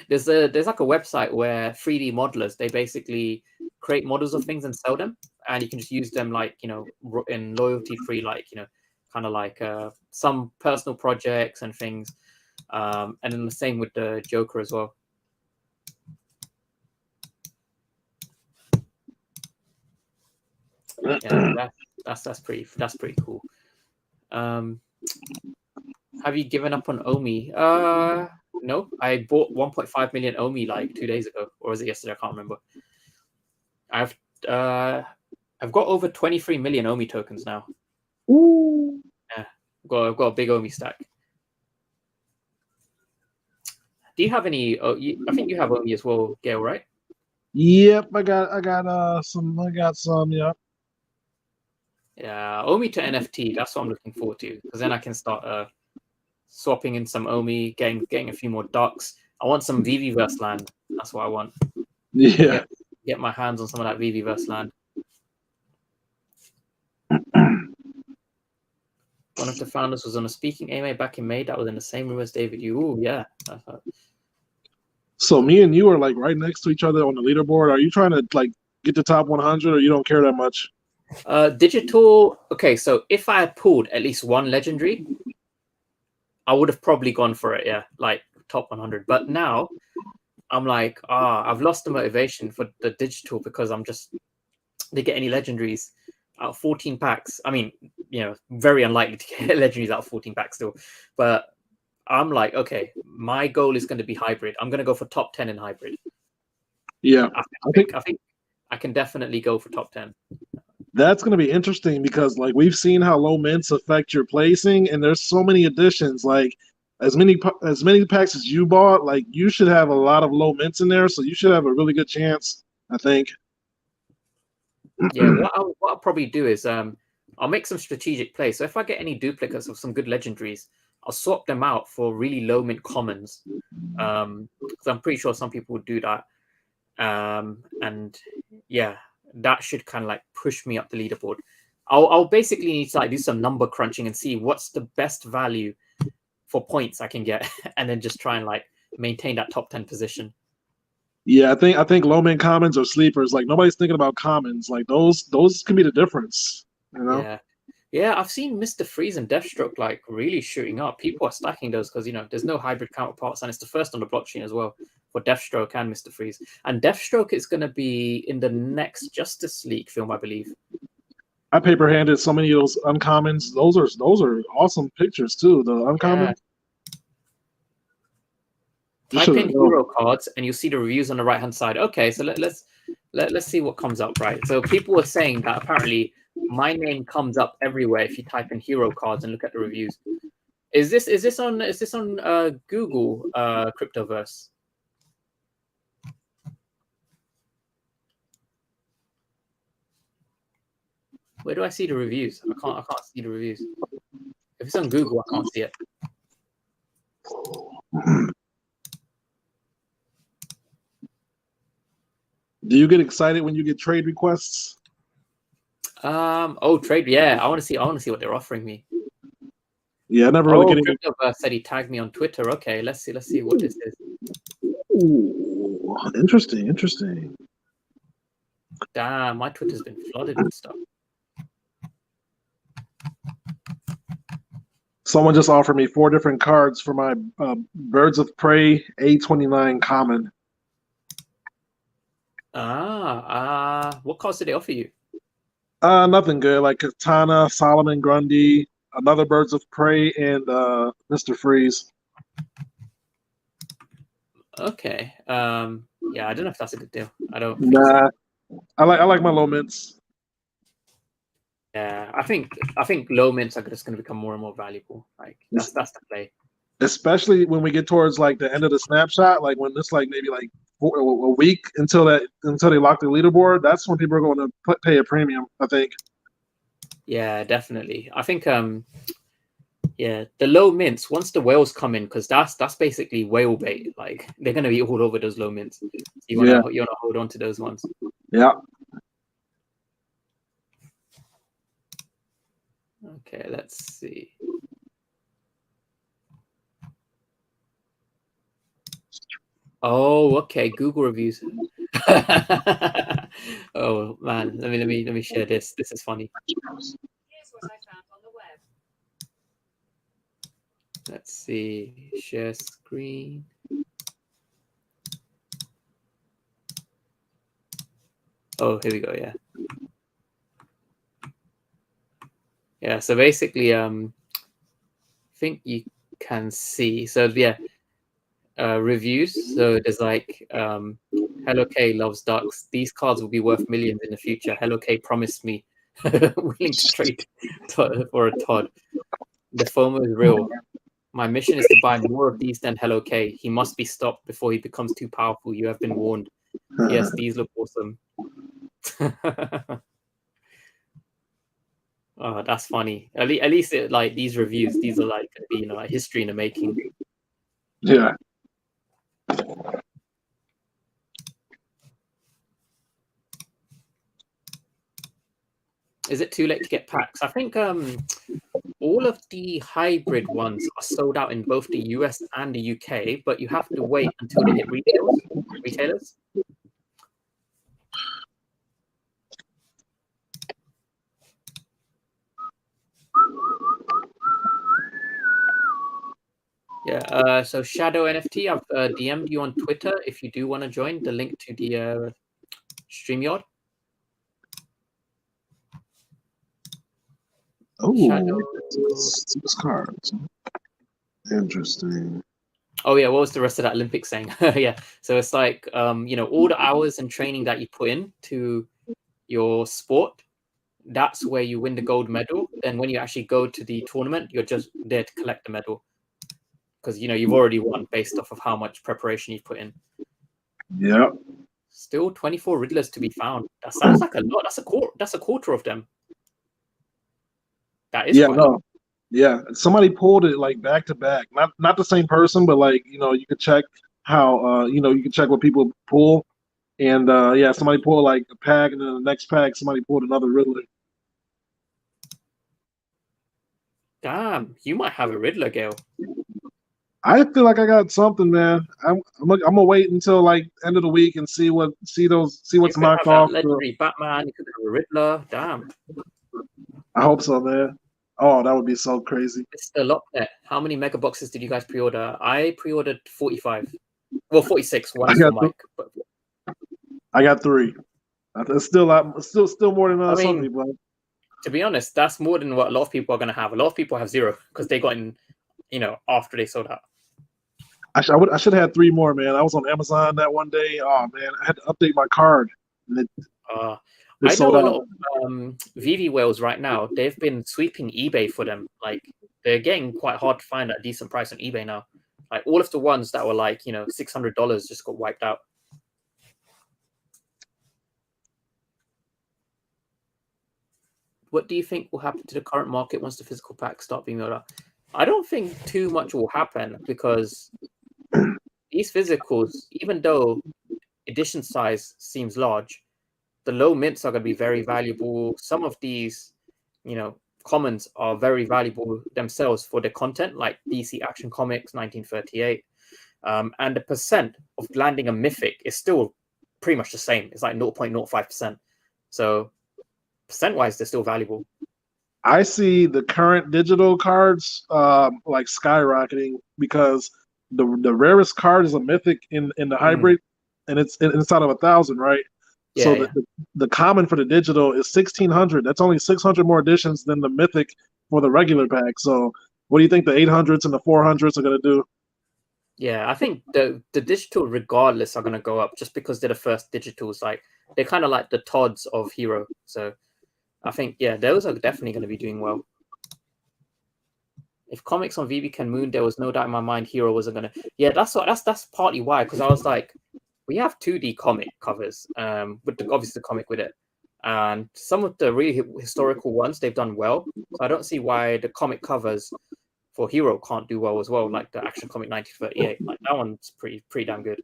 there's like a website where 3D modelers, they basically create models of things and sell them, and you can just use them like in loyalty free, like kind of like some personal projects and things. And then the same with the Joker as well. Yeah, that's pretty cool. Have you given up on OMI? No, I bought 1.5 million OMI like 2 days ago, or was it yesterday? I can't remember. I've got over 23 million OMI tokens now. Ooh. Yeah, I've got a big OMI stack. Do you have any? I think you have OMI as well, Gail, right? Yep, I got some. Yep. Yeah, OMI to NFT. That's what I'm looking forward to, because then I can start swapping in some OMI, getting a few more ducks. I want some VeVe land. That's what I want. Yeah. Get my hands on some of that VeVe land. One of the founders was on a speaking AMA back in May. That was in the same room as David Yu. Ooh, yeah. So me and you are like right next to each other on the leaderboard. Are you trying to like get the top 100, or you don't care that much? Digital. Okay, so if I had pulled at least one legendary, I would have probably gone for it. Yeah, like top 100. But now I'm like, I've lost the motivation for the digital because I'm just to get any legendaries out of 14 packs. I mean, very unlikely to get legendaries out of 14 packs still. But I'm like, okay, my goal is going to be hybrid. I'm going to go for top 10 in hybrid. Yeah, I think I can definitely go for top 10. That's going to be interesting because like we've seen how low mints affect your placing, and there's so many additions. Like as many packs as you bought, like you should have a lot of low mints in there, so you should have a really good chance, I think. Yeah, what I'll probably do is I'll make some strategic plays. So if I get any duplicates of some good legendaries, I'll swap them out for really low mint commons. Because I'm pretty sure some people would do that. And yeah, that should kind of like push me up the leaderboard. I'll basically need to like do some number crunching and see what's the best value for points I can get, and then just try and like maintain that top 10 position. Yeah, I think low mint commons or sleepers. Like nobody's thinking about commons. Like those can be the difference. Yeah, I've seen Mr. Freeze and Deathstroke like really shooting up. People are stacking those because there's no hybrid counterparts, and it's the first on the blockchain as well for Deathstroke and Mr. Freeze. And Deathstroke is going to be in the next Justice League film, I believe. I paper handed so many of those uncommons. Those are awesome pictures too. The uncommon. Yeah. Type in hero cards and you'll see the reviews on the right hand side. Okay, so let's see what comes up, right? So people were saying that apparently my name comes up everywhere if you type in hero cards and look at the reviews. Is this on Google Cryptoverse? Where do I see the reviews? I can't see the reviews. If it's on Google, I can't see it. Do you get excited when you get trade requests? Oh, trade. Yeah, I want to see what they're offering me. Yeah, I never really get any. Riddler said he tagged me on Twitter. Okay, let's see what this is. Ooh, interesting. Damn, my Twitter's been flooded with stuff. Someone just offered me 4 different cards for my Birds of Prey A29 common. What cards did they offer you? Nothing good. Like Katana, Solomon Grundy, another Birds of Prey, and Mr. Freeze. Okay. Yeah, I don't know if that's a good deal. I don't think Nah, so. I like my low mints. Yeah, I think low mints are just going to become more and more valuable. Like that's the play. Especially when we get towards like the end of the snapshot, like when it's like maybe like a week until they lock the leaderboard. That's when people are going to pay a premium, I think. Yeah, definitely. I think yeah, the low mints, once the whales come in, because that's basically whale bait. Like they're gonna be all over those low mints. So you wanna hold on to those ones. Yeah. Okay, let's see. Oh, okay. Google reviews. Oh man, let me share this. This is funny. Here's what I found on the web. Let's see. Share screen. Oh, here we go. Yeah. Yeah. So basically, I think you can see. So yeah, reviews. So there's like, Hello K loves ducks. These cards will be worth millions in the future. Hello K promised me willing to trade for a Todd. The FOMO is real. My mission is to buy more of these than Hello K. He must be stopped before he becomes too powerful. You have been warned. Yes, these look awesome. Oh, that's funny. At least like these reviews, these are like, like history in the making. Yeah. Is it too late to get packs? I think all of the hybrid ones are sold out in both the US and the UK, but you have to wait until they hit retailers. Yeah, so Shadow NFT, I've DM'd you on Twitter if you do want to join. The link to the StreamYard. Oh, six cards. Interesting. Oh yeah, what was the rest of that Olympic saying? Yeah, so it's like all the hours and training that you put in to your sport, that's where you win the gold medal. Then when you actually go to the tournament, you're just there to collect the medal because you've already won based off of how much preparation you've put in. Yep. Still 24 Riddlers to be found. That sounds like a lot. That's a quarter of them. That is quite a lot. Yeah, somebody pulled it like back to back. Not the same person, but like you could check how you can check what people pull, and yeah, somebody pulled like a pack, and then the next pack somebody pulled another Riddler. Damn, you might have a Riddler, Gale. I feel like I got something, man. I'm gonna wait until like end of the week and see what's knocked off. Legendary Batman, you could have a Riddler. Damn. I hope so, man. Oh, that would be so crazy. It's a lot there. How many mega boxes did you guys pre-order? I pre-ordered 45. Well, 46. One for Mike. I got 3. It's still more than some people. To be honest, that's more than what a lot of people are going to have. A lot of people have 0 because they got in, after they sold out. I should have had 3 more, man. I was on Amazon that one day. Oh man, I had to update my card. I know a lot of VeVe whales right now. They've been sweeping eBay for them. Like they're getting quite hard to find at a decent price on eBay now. Like all of the ones that were like $600 just got wiped out. what do you think will happen to the current market once the physical packs start being rolled out? I don't think too much will happen because these physicals, even though edition size seems large, the low mints are going to be very valuable. Some of these, commons are very valuable themselves for their content, like DC Action Comics 1938. And the percent of landing a mythic is still pretty much the same. It's like 0.05%. So percent-wise, they're still valuable. I see the current digital cards like skyrocketing because the rarest card is a mythic in the hybrid, and it's inside of 1,000, right? Yeah, So yeah. the common for the digital is 1,600. That's only 600 more editions than the mythic for the regular pack. So what do you think the 800s and the 400s are going to do? Yeah, I think the digital regardless are going to go up just because they're the first digitals. Like they're kind of like the Todds of Hero. So I think, yeah, those are definitely going to be doing well. If comics on VeVe can moon, there was no doubt in my mind Hero wasn't going to. Yeah, that's partly why, because I was like, we have 2D comic covers with obviously the comic with it. And some of the really historical ones, they've done well. So I don't see why the comic covers for Hero can't do well as well, like the Action Comic 1938. Like that one's pretty damn good.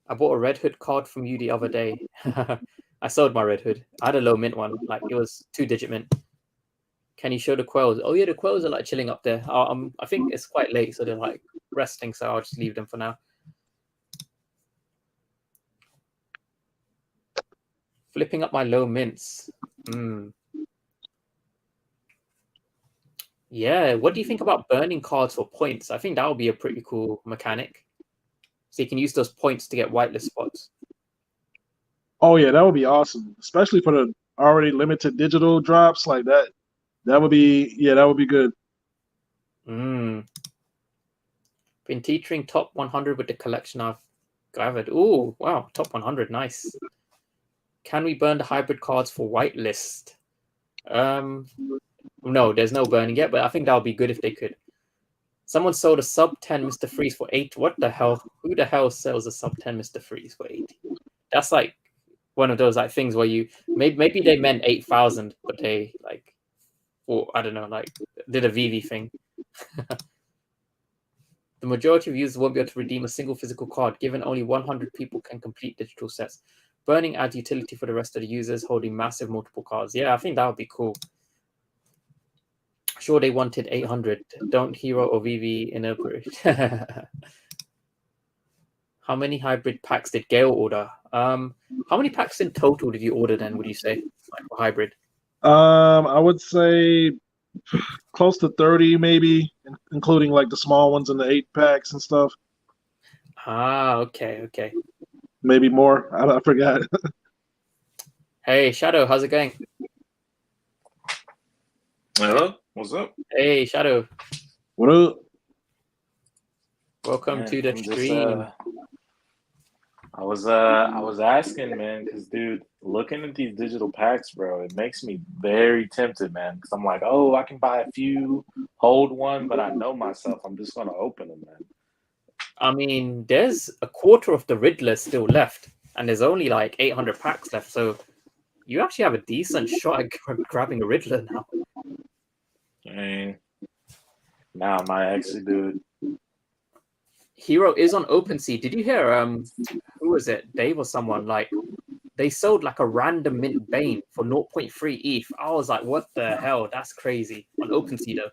I bought a Red Hood card from you the other day. I sold my Red Hood. I had a low mint one, like it was 2-digit mint. Can you show the quails? Oh yeah, the quails are like chilling up there. I think it's quite late, so they're like resting, so I'll just leave them for now. Flipping up my low mints. Yeah, what do you think about burning cards for points? I think that would be a pretty cool mechanic. So you can use those points to get whitelist spots. Oh yeah, that would be awesome, especially for the already limited digital drops like that. That would be good. Been teetering top 100 with the collection I've gathered. Oh wow, top 100, nice. Can we burn the hybrid cards for whitelist? No, there's no burning yet, but I think that would be good if they could. Someone sold a sub 10 Mr. Freeze for 8. What the hell? Who the hell sells a sub 10 Mr. Freeze for 80? That's like one of those like things where you maybe they meant 8,000, but they like, or I don't know, like did a VeVe thing. The majority of users won't be able to redeem a single physical card, given only 100 people can complete digital sets. Burning adds utility for the rest of the users holding massive multiple cards. Yeah, I think that would be cool. Sure, they wanted 800. Don't Hero or VeVe incorporate. How many hybrid packs did Gale order? How many packs in total did you order then, would you say, like for hybrid? I would say close to 30 maybe, including like the small ones in the 8 packs and stuff. Ah, okay. Maybe more. I forgot. Hey, Shadow, how's it going? Hello, what's up? Hey, Shadow. What up? Welcome to the stream. I was asking, man, because dude, looking at these digital packs, bro, it makes me very tempted, man. Because I'm like, oh, I can buy a few, hold one, but I know myself, I'm just gonna open them, man. I mean, there's a quarter of the Riddler still left, and there's only like 800 packs left, so you actually have a decent shot at grabbing a Riddler now. I mean, now I might actually do it. Hero is on OpenSea. Did you hear? Who was it? Dave or someone? Like, they sold like a random mint Bane for 0.3 ETH. I was like, what the hell? That's crazy. On OpenSea though.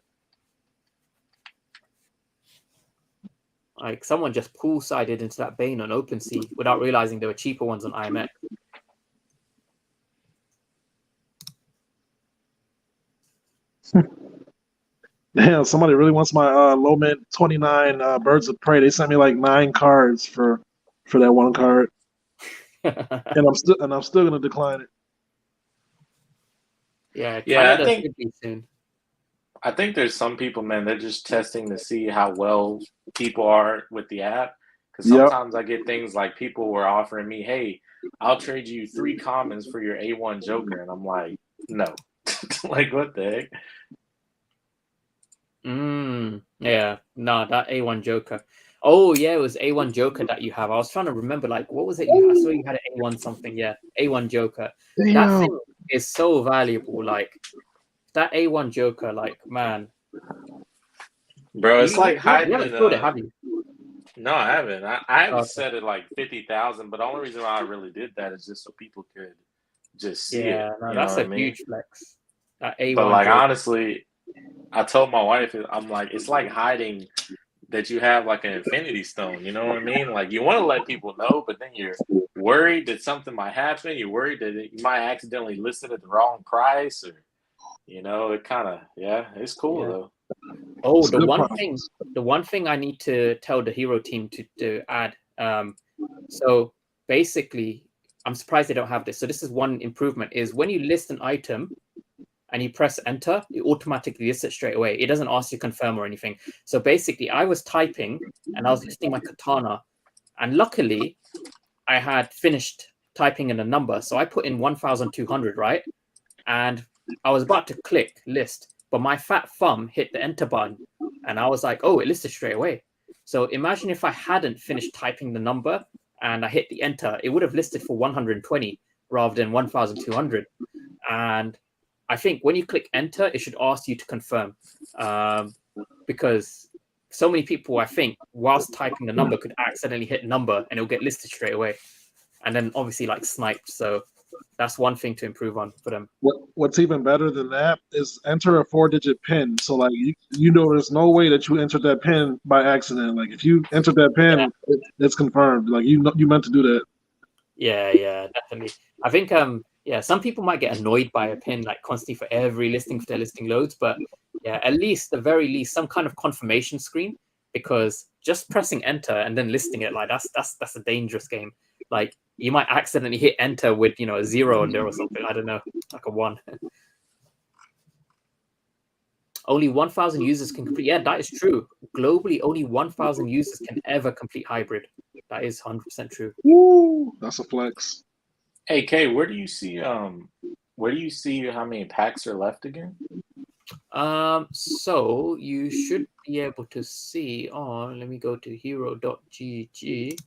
Like, someone just pool-sided into that Bane on OpenSea without realizing there were cheaper ones on IMX. Damn, somebody really wants my low mint 29 Birds of Prey. They sent me like 9 cards for that one card, and I'm still gonna decline it. Yeah, I think there's some people, man, they're just testing to see how well people are with the app. Because sometimes I get things like people were offering me, hey, I'll trade you 3 commons for your A1 Joker, and I'm like, no, like what the heck? Yeah, no, that A1 Joker. Oh yeah, it was A1 Joker that you have. I was trying to remember, like, what was it? I saw you had an A1 something. Yeah, A1 Joker. That Damn. thing is so valuable. Like that A1 Joker, like man, Bro, it's like you hiding haven't in sold it, have you? No, I haven't. I have Okay. set it like 50,000, but the only reason why I really did that is just so people could just see Yeah, it. no, You know that's what a I mean? huge flex. That A1 But like Joker. honestly, I told my wife, I'm like, it's like hiding that you have like an infinity stone. You know what I mean? Like you want to let people know, but then you're worried that something might happen. You're worried that you might accidentally list it at the wrong price, or it kind of it's cool Yeah. though. Oh, It's the good one thing I need to tell the hero team to add. So basically, I'm surprised they don't have this. So this is one improvement: is when you list an item and you press enter, it automatically lists it straight away. It doesn't ask you to confirm or anything. So basically, I was typing and I was listing my katana, and luckily, I had finished typing in a number. So I put in 1,200, right? And I was about to click list, but my fat thumb hit the enter button, and I was like, "Oh, it listed straight away." So imagine if I hadn't finished typing the number and I hit the enter, it would have listed for 120 rather than 1,200. And I think when you click enter, it should ask you to confirm, because so many people, I think, whilst typing the number, could accidentally hit number and it'll get listed straight away, and then obviously like sniped. So that's one thing to improve on for them. What's even better than that is enter a 4-digit pin. So like you know, there's no way that you entered that pin by accident. Like if you entered that pin, it's confirmed. Like you meant to do that. Yeah, definitely. I think some people might get annoyed by a pin like constantly for every listing for their listing loads, but yeah, at least the very least some kind of confirmation screen, because just pressing enter and then listing it, like that's a dangerous game. Like you might accidentally hit enter with a 0 on there or something. I don't know, like a 1. Only 1,000 users can complete. Yeah, that is true. Globally, only 1,000 users can ever complete hybrid. That is 100% true. Woo, that's a flex. Hey Kay, where do you see how many packs are left again? So you should be able to see on. Let me go to hero.gg.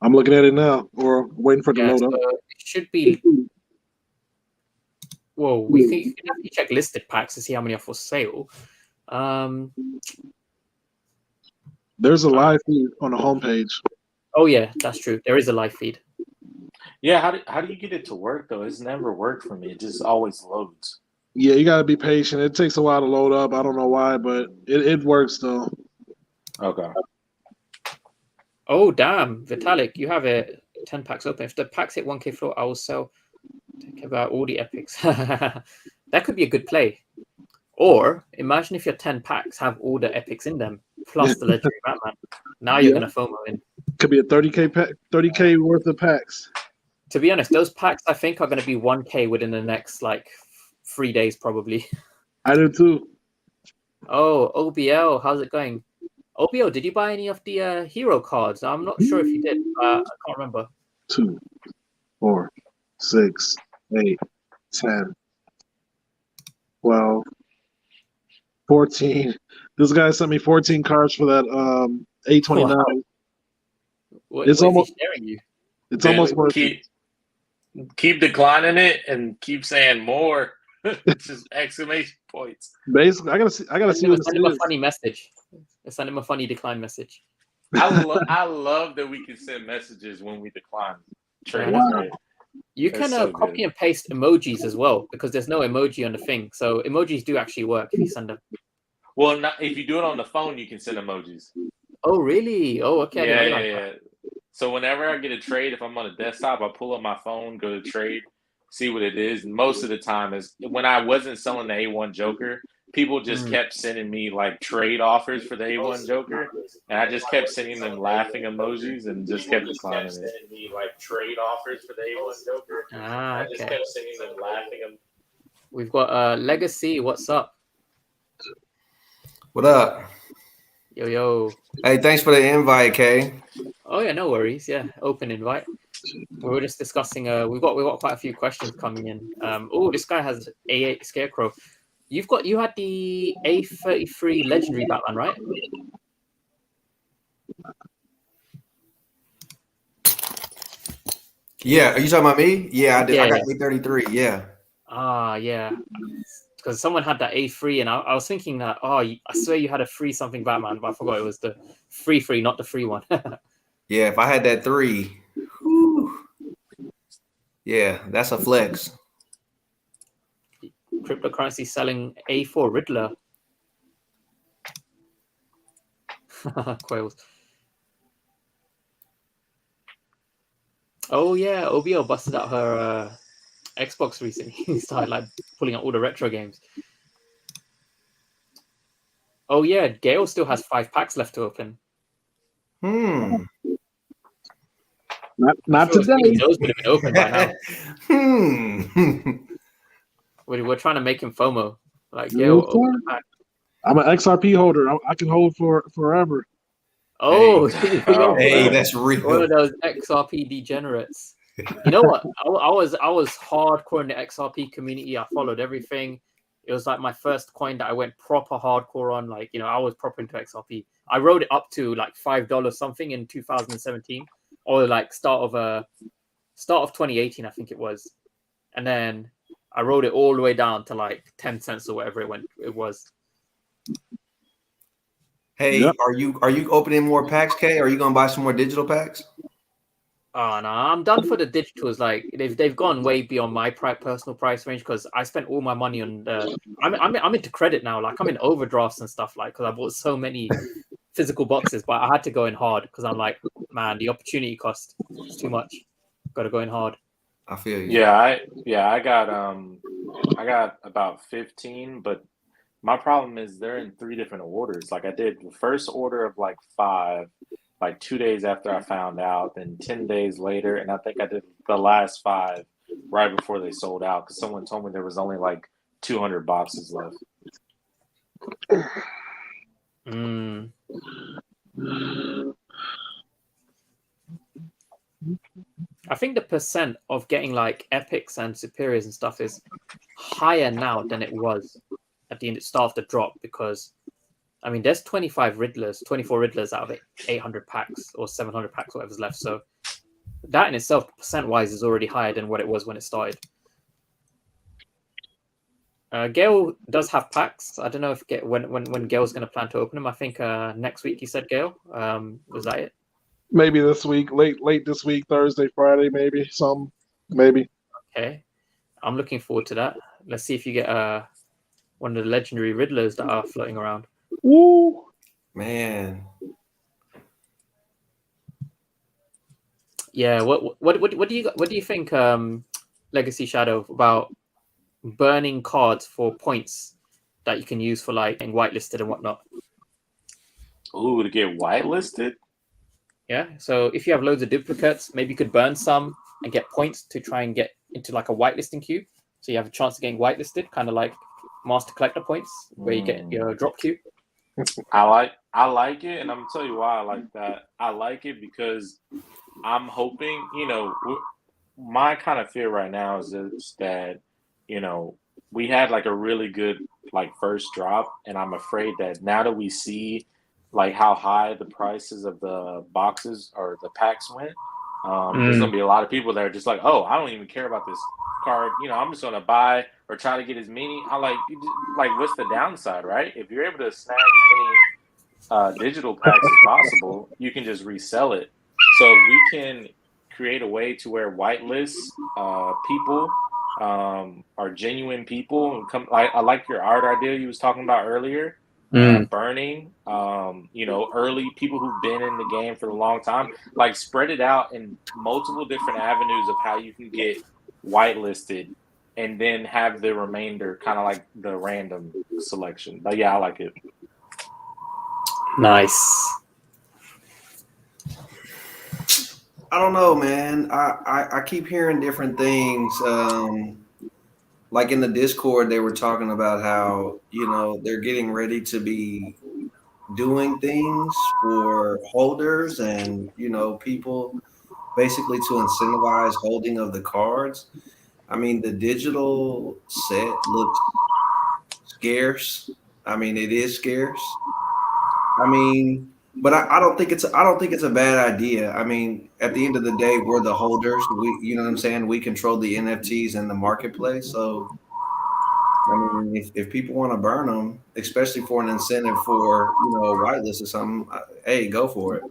I'm looking at it now, or waiting for it to load up. It should be. Whoa, we can definitely check listed packs to see how many are for sale. There's a live feed on the homepage. Oh yeah, that's true. There is a live feed. Yeah, how do you get it to work though? It's never worked for me. It just always loads. Yeah, you gotta be patient. It takes a while to load up. I don't know why, but it works though. Okay. Oh damn, Vitalik, you have 10 packs open. If the packs hit 1K floor, I will sell. Think about all the epics. That could be a good play. Or imagine if your 10 packs have all the epics in them, plus the legendary Batman. Now you're gonna FOMO in. Could be a 30K pack, 30K worth of packs. To be honest, those packs I think are gonna be 1K within the next like 3 days probably. I do too. Oh, OBL, how's it going? OBL, did you buy any of the hero cards? I'm not sure if you did. I can't remember. 2, 4, 6, 8, 10, 12, 14. This guy sent me 14 cards for that A29. Wow. What It's is almost he sharing you? it's almost worth it. Keep declining it and keep saying more. Just exclamation points. Basically, I gotta see what Send this him a is. funny message. Send him a funny decline message. I love that we can send messages when we decline trades. Wow. Right? You That's can so copy good. and paste emojis as well, because there's no emoji on the thing. So emojis do actually work if you send them. Well, if you do it on the phone, you can send emojis. Oh, really? Oh, okay. I didn't realize that. So whenever I get a trade, if I'm on a desktop, I pull up my phone, go to trade, see what it is. And most of the time is when I wasn't selling the A1 Joker, people just kept sending me like trade offers for the A1 Joker, and I just kept sending them laughing emojis and just kept declining it. Sending me like trade offers for the A1 Joker. Ah, okay. I just kept sending them laughing. We've got Legacy. What's up? What up? Yo. Hey, thanks for the invite, Kay. Oh yeah, no worries. Yeah, open invite. We were just discussing. We've got quite a few questions coming in. Oh, this guy has A8 Scarecrow. You had the A33 legendary Batman, right? Yeah, are you talking about me? Yeah, I did. Yeah, I got yeah. 833. Yeah. Yeah. Because someone had that A3, and I was thinking that, I swear you had a free something Batman, but I forgot it was the free, not the free one. Yeah, if I had that 3, whew, yeah, that's a flex. Cryptocurrency selling A4 Riddler. Quails. Oh yeah, OBO busted out her Xbox recently. Started like pulling out all the retro games. Oh yeah, Gale still has 5 packs left to open. Hmm. Not Sure, today. those would have been open by now. Hmm. We're trying to make him FOMO. Like, Yes, Gale, open sir. the pack. I'm an XRP holder. I can hold for forever. Oh, Oh, Hey, man. that's one real. of those XRP degenerates. You know what? I was hardcore in the XRP community. I followed everything. It was like my first coin that I went proper hardcore on. Like, I was proper into XRP. I rode it up to like $5 something in 2017, or like start of 2018, I think it was. And then I rode it all the way down to like 10 cents or whatever it was. Hey, Yep. are you opening more packs, K? Are you gonna buy some more digital packs? Oh no, I'm done for the digitals. Like they've gone way beyond my personal price range because I spent all my money on the. I'm into credit now. Like I'm in overdrafts and stuff. Like because I bought so many physical boxes, but I had to go in hard because I'm like, man, the opportunity cost is too much. Got to go in hard. I feel you. Yeah, I got about 15, but my problem is they're in 3 different orders. Like I did the first order of like 5, like 2 days after I found out, then 10 days later, and I think I did the last 5 right before they sold out because someone told me there was only like 200 boxes left. Mm. I think the percent of getting like epics and superiors and stuff is higher now than it was at the start of the drop because I mean there's 24 Riddlers out of 800 packs or 700 packs, whatever's left. So that in itself, percent wise, is already higher than what it was when it started. Gale does have packs. I don't know if when Gale's going to plan to open them. I think next week he said Gale. Was that it? Maybe this week, late this week, Thursday, Friday, maybe some, maybe. Okay, I'm looking forward to that. Let's see if you get one of the legendary Riddlers that are floating around. Woo! Man. Yeah. What do you think, Legacy Shadow, about burning cards for points that you can use for like getting whitelisted and whatnot? Ooh, to get whitelisted? Yeah. So if you have loads of duplicates, maybe you could burn some and get points to try and get into like a whitelisting queue. So you have a chance of getting whitelisted, kind of like Master Collector points, where you get your drop queue. I like it, and I'm gonna tell you why I like that. I like it because I'm hoping, my kind of fear right now is that, we had like a really good like first drop, and I'm afraid that now that we see like how high the prices of the boxes or the packs went, there's gonna be a lot of people that are just like, oh, I don't even care about this card. I'm just gonna buy or try to get as many. What's the downside, right? If you're able to snag as many digital packs as possible, you can just resell it. So if we can create a way to where whitelist people are genuine people. I like your art idea you was talking about earlier. Burning, early people who've been in the game for a long time, like spread it out in multiple different avenues of how you can get whitelisted, and then have the remainder kind of like the random selection. But yeah, I like it. Nice. I don't know, man. I keep hearing different things. Like in the Discord, they were talking about how, they're getting ready to be doing things for holders and, people basically to incentivize holding of the cards. I mean, the digital set looks scarce. I mean, it is scarce. I mean, But I don't think it's a bad idea. I mean, at the end of the day, we're the holders. You know what I'm saying? We control the NFTs in the marketplace. So I mean, if people want to burn them, especially for an incentive for a whitelist or something, hey, go for it.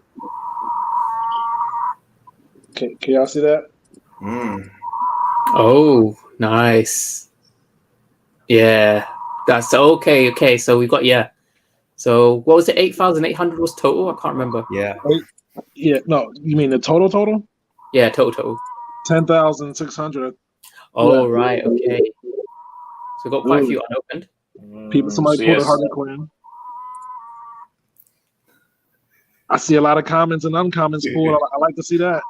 Can y'all see that? Oh, nice. Yeah, that's okay. Okay, so we got So what was it? 8,800 was total. I can't remember. Yeah. Yeah. No, you mean the total? Yeah, total. 10,600. Oh, Yeah. right. Okay. So we got quite a few unopened. Somebody pulled a Harley Quinn. I see a lot of comments and uncomments pulled. I like to see that.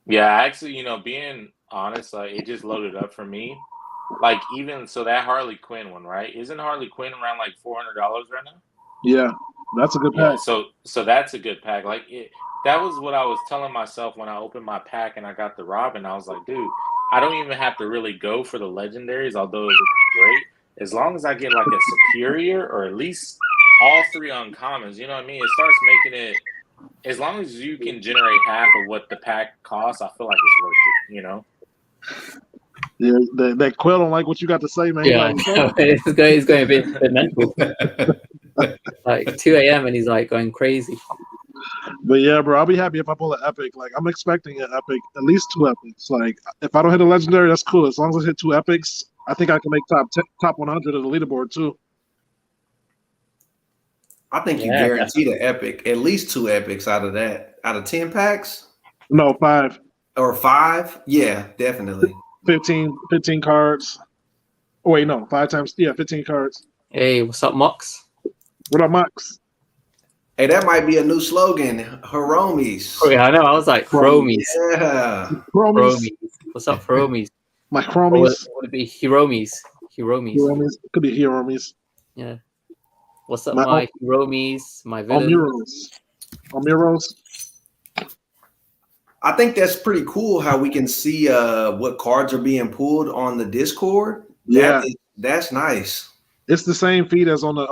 Yeah, actually, being honest, like it just loaded up for me. Like even so, that Harley Quinn one, right? Isn't Harley Quinn around like $400 right now? Yeah, that's a good pack. Yeah, so that's a good pack. Like that was what I was telling myself when I opened my pack and I got the Robin. I was like, dude, I don't even have to really go for the legendaries, although it would be great as long as I get like a superior or at least all three uncommons. You know what I mean? It starts making it. As long as you can generate half of what the pack costs, I feel like it's worth it. Yeah, that Quill don't like what you got to say, man. Yeah, he's going a bit mental. Like 2 a.m. and he's like going crazy. But yeah, bro, I'll be happy if I pull an epic. Like I'm expecting an epic, at least 2 epics. Like if I don't hit a legendary, that's cool. As long as I hit 2 epics, I think I can make top 100 of the leaderboard too. I think you guaranteed an epic, at least 2 epics out of that. Out of 10 packs? No, 5. Or 5? Yeah, definitely. 15 cards. Oh, wait, no, 5 times. Yeah, 15 cards. Hey, what's up, Mox? What up, Mox? Hey, that might be a new slogan. Hromies. Oh, yeah, I know. I was like, Chromies. Yeah. Chromies. What's up, Chromies? My Chromies. Would it be Hiromis? Hiromis. Could be Hiromis. Yeah. What's up, my Hiromis? My villains? Almiros. I think that's pretty cool how we can see what cards are being pulled on the Discord. That's nice. It's the same feed as on the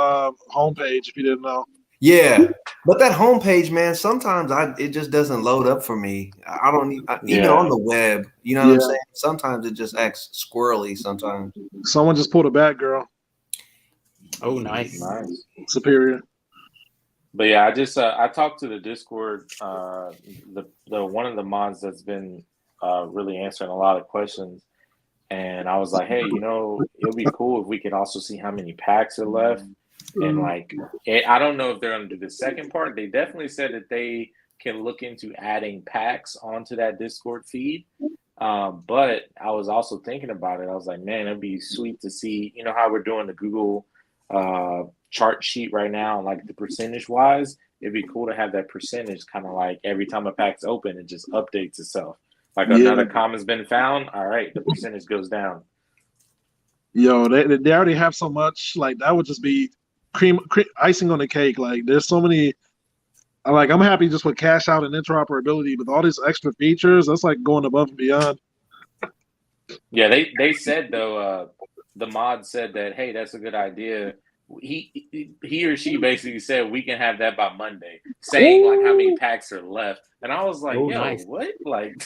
homepage, if you didn't know. Yeah, but that homepage, man, sometimes it just doesn't load up for me. I don't even on the web. You know what I'm saying? Sometimes it just acts squirrely. Sometimes someone just pulled a bad girl. Oh, nice. Superior. But yeah, I talked to the Discord, the one of the mods that's been really answering a lot of questions, and I was like, hey, it'd be cool if we could also see how many packs are left, and like, I don't know if they're gonna do the second part. They definitely said that they can look into adding packs onto that Discord feed, but I was also thinking about it. I was like, man, it'd be sweet to see, how we're doing the Google chart sheet right now, like the percentage wise. It'd be cool to have that percentage kind of like every time a pack's open, it just updates itself. Like another common's been found, all right, the percentage goes down. They already have so much. Like that would just be cream icing on the cake. Like there's so many. Like I'm happy just with cash out and interoperability with all these extra features. That's like going above and beyond. Yeah, they said though. The mod said that, hey, that's a good idea. He or she basically said we can have that by Monday, saying like how many packs are left, and I was like, nice. What? Like,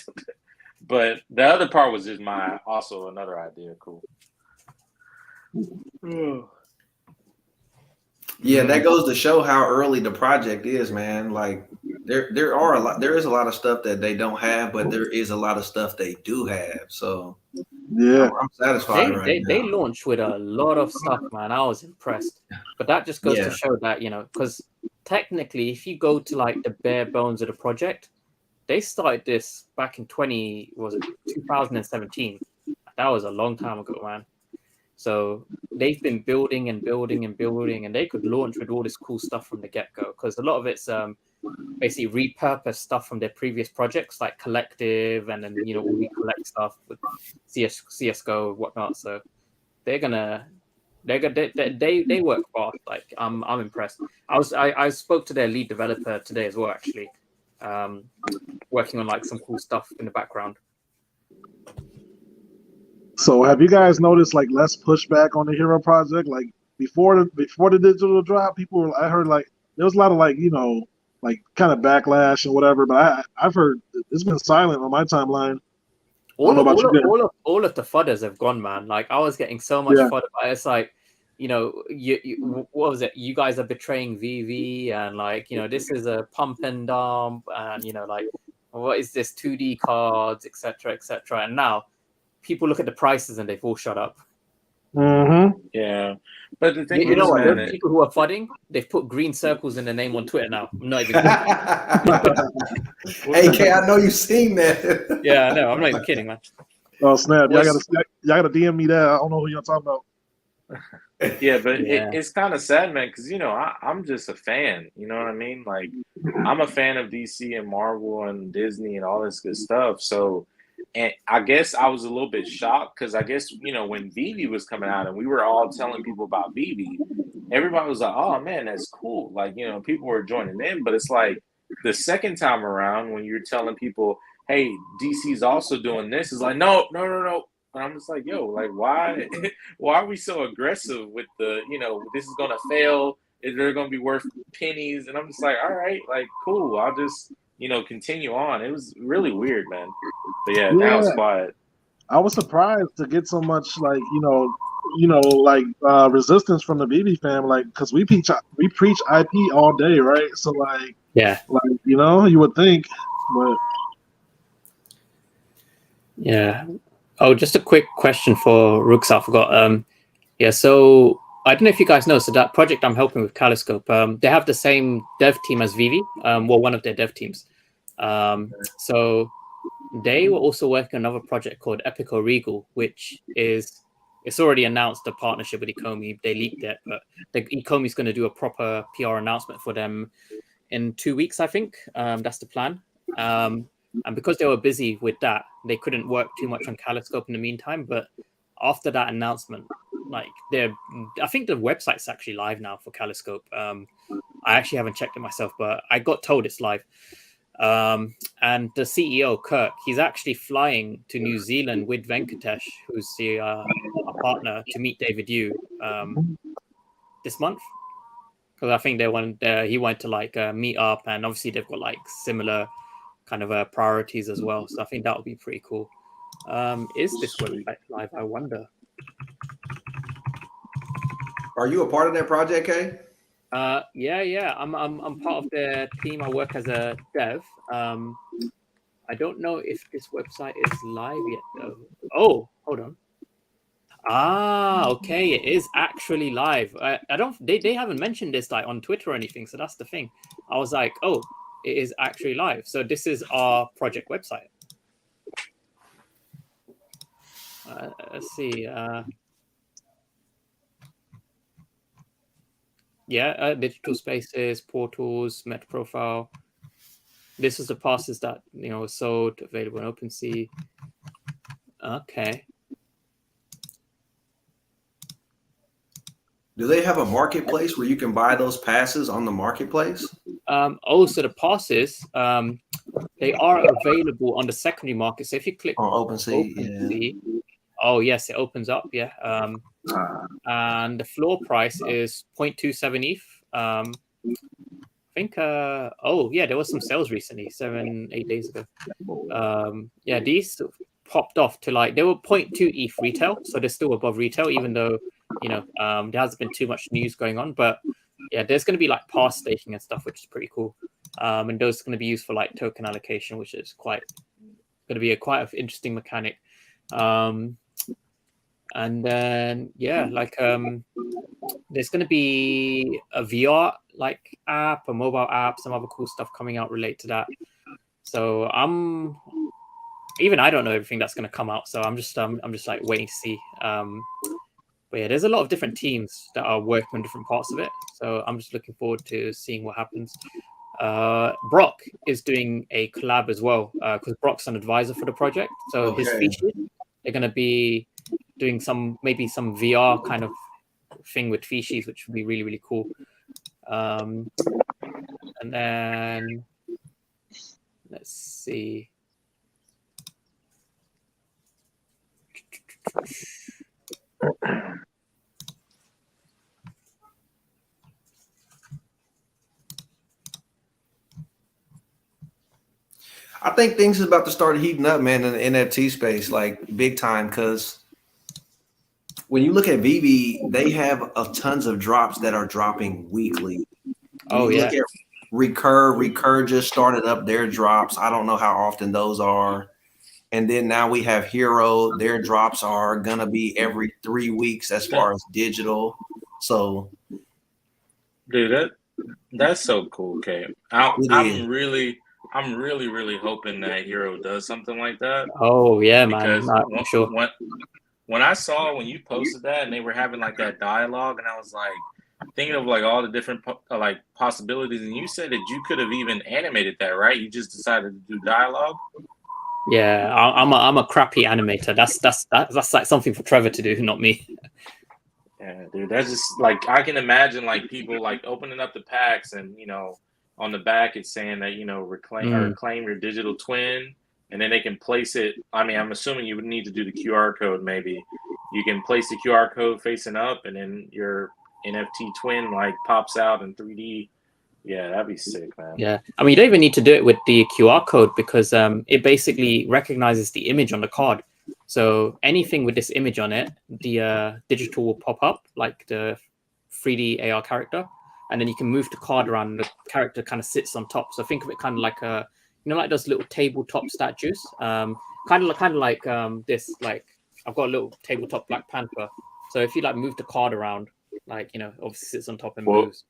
but the other part was just also another idea. Cool. Yeah, that goes to show how early the project is, man. Like there is a lot of stuff that they don't have, but there is a lot of stuff they do have. So yeah, I'm satisfied now. They launched with a lot of stuff, man. I was impressed. But that just goes to show that, because technically if you go to like the bare bones of the project, they started this back in 2017. That was a long time ago, man. So they've been building and building and building, and they could launch with all this cool stuff from the get-go, because a lot of it's basically repurposed stuff from their previous projects, like Collective, and then all the collect stuff with CS:GO and whatnot. So they work fast. Like I'm impressed. I spoke to their lead developer today as well, actually, working on like some cool stuff in the background. So have you guys noticed like less pushback on the Hero project? Like before the digital drop, I heard like there was a lot of like kind of backlash and whatever. But I've heard it's been silent on my timeline. All know of, about all, you of, guys. all of the fudders have gone, man. Like I was getting so much Yeah. fodder. It's like, what was it? You guys are betraying VeVe, and like, this is a pump and dump, and like, what is this 2D cards, etc., etc. And now people look at the prices and they've all shut up. Mm-hmm. Yeah, but the thing You know is, what? man, Those people who are fudding, they've put green circles in their name on Twitter now. I'm not even kidding. Hey, Kay, I know you've seen that. Yeah, no, I'm not even kidding, man. Oh snap! Y'all gotta DM me that. I don't know who y'all talking about. yeah, but Yeah. it's kind of sad, man, because I'm just a fan. You know what I mean? Like, I'm a fan of DC and Marvel and Disney and all this good stuff. So, and I guess I was a little bit shocked because I guess when VeVe was coming out and we were all telling people about VeVe, everybody was like, "Oh man, that's cool!" Like people were joining in. But it's like the second time around when you're telling people, "Hey, DC's also doing this," is like, "No, no, no, no." And I'm just like, yo, like, why are we so aggressive with the, this is going to fail. They're going to be worth pennies. And I'm just like, all right, like, cool. I'll just, continue on. It was really weird, man. But yeah, now it's quiet. I was surprised to get so much like, resistance from the VeVe fam, like, because we preach IP all day, right? So like, you would think, but yeah. Oh, just a quick question for Rooks. I forgot. So I don't know if you guys know. So that project I'm helping with, Kaloscope, they have the same dev team as VeVe. One of their dev teams. So they were also working on another project called Epik Regal, which it's already announced the partnership with Ecomi. They leaked it, but Ecomi's going to do a proper PR announcement for them in 2 weeks, I think. That's the plan. And because they were busy with that, they couldn't work too much on Kaloscope in the meantime. But after that announcement, like I think the website's actually live now for Kaloscope. I actually haven't checked it myself, but I got told it's live. And the CEO, Kirk, he's actually flying to New Zealand with Venkatesh, who's a partner, to meet David Yu this month. Because I think he wanted to like meet up, and obviously they've got like similar kind of priorities as well. So I think that would be pretty cool. Is this website live? I wonder. Are you a part of that project, Kay? Yeah. I'm part of their team. I work as a dev. I don't know if this website is live yet though. Oh, hold on. Okay, it is actually live. They haven't mentioned this like on Twitter or anything, so that's the thing. I was like, oh, it is actually live. So this is our project website. Let's see. Digital spaces, portals, meta profile. This is the passes that sold, available on OpenSea. Okay. Do they have a marketplace where you can buy those passes on the marketplace? So the passes, they are available on the secondary market. So if you click on OpenSea, oh yes, it opens up. Yeah. And the floor price is 0.27 ETH. I think. There was some sales recently, 7-8 days ago. These popped off to like they were 0.2 ETH retail, so they're still above retail, even though there hasn't been too much news going on. But yeah, there's going to be like pass staking and stuff, which is pretty cool. And those are going to be used for like token allocation, which is quite going to be quite an interesting mechanic. And then there's going to be a VR like app, a mobile app, some other cool stuff coming out related to that. So I don't know everything that's going to come out. So I'm just like waiting to see. But yeah, there's a lot of different teams that are working on different parts of it. So I'm just looking forward to seeing what happens. Brock is doing a collab as well because Brock's an advisor for the project. So his features, they're going to be doing maybe some VR kind of thing with feces, which would be really, really cool. And then let's see. I think things is about to start heating up, man, in the NFT space, like big time. Because when you look at VeVe, they have tons of drops that are dropping weekly. Oh yeah. Look at Recur just started up their drops. I don't know how often those are. And then now we have HRO. Their drops are gonna be every 3 weeks as far as digital. So, Dude, that's so cool, okay. I'm really hoping that Hero does something like that. Oh yeah, man. Because For sure. when I saw when you posted that and they were having like that dialogue, and I was like thinking of like all the different like possibilities, and you said that you could have even animated that, right? You just decided to do dialogue. Yeah, I'm a crappy animator. That's like something for Trevor to do, not me. Yeah, dude, that's just like I can imagine like people like opening up the packs and on the back it's saying that reclaim or claim your digital twin, and then they can place it. I mean, I'm assuming you would need to do the QR code. Maybe you can place the QR code facing up, and then your NFT twin like pops out in 3D. Yeah, that'd be sick, man. Yeah, I mean, you don't even need to do it with the QR code because it basically recognizes the image on the card. So anything with this image on it, the digital will pop up like the 3D AR character, and then you can move the card around. And the character kind of sits on top. So think of it kind of like like those little tabletop statues. Kind of like this. Like I've got a little tabletop Black Panther. So if you like move the card around, like obviously sits on top and moves.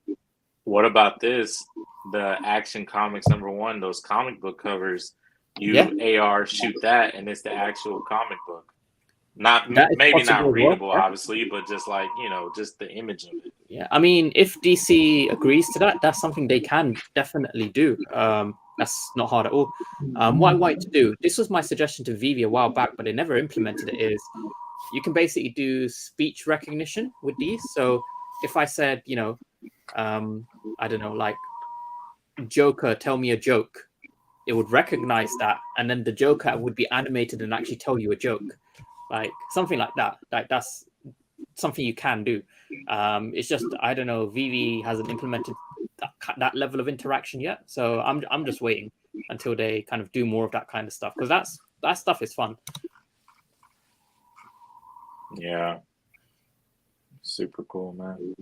What about this? The Action Comics #1, those comic book covers, AR shoot that, and it's the actual comic book. Maybe not readable, obviously, but just like, just the image of it. Yeah, I mean, if DC agrees to that, that's something they can definitely do. That's not hard at all. What I wanted to do, this was my suggestion to VeVe a while back, but they never implemented it, is you can basically do speech recognition with these. So if I said, I don't know, like, Joker, tell me a joke, it would recognize that, and then the Joker would be animated and actually tell you a joke, like something like that. Like that's something you can do. It's just, I don't know, VeVe hasn't implemented that level of interaction yet, so I'm just waiting until they kind of do more of that kind of stuff, because that stuff is fun. Yeah, super cool, man.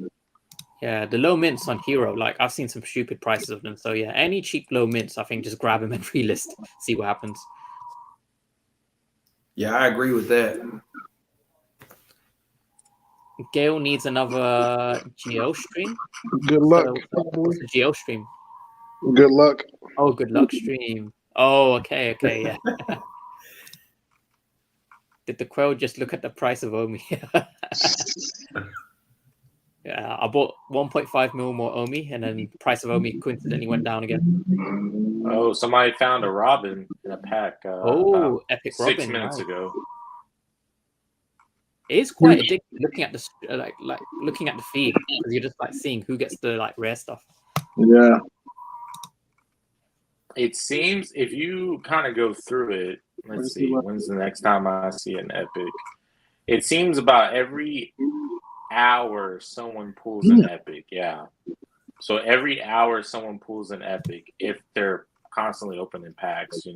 Yeah, the low mints on Hero, like I've seen some stupid prices of them. So yeah, any cheap low mints, I think just grab them and relist, see what happens. Yeah, I agree with that. Gail needs another GL stream. Good luck. What's the GL stream? Good luck. Oh, good luck stream. Oh, okay, yeah. Did the Quail just look at the price of OMI? Yeah, I bought 1.5 mil more OMI, and then the price of OMI coincidentally went down again. Oh, somebody found a Robin in a pack. Epik 6 Robin, minutes wow. ago. It is quite addictive looking at the like looking at the feed, because you're just like seeing who gets the like rare stuff. Yeah. It seems if you kind of go through it, let's see, when's the next time I see an Epik? It seems about every hour someone pulls an Epik. Yeah. So every hour someone pulls an Epik if they're constantly opening packs,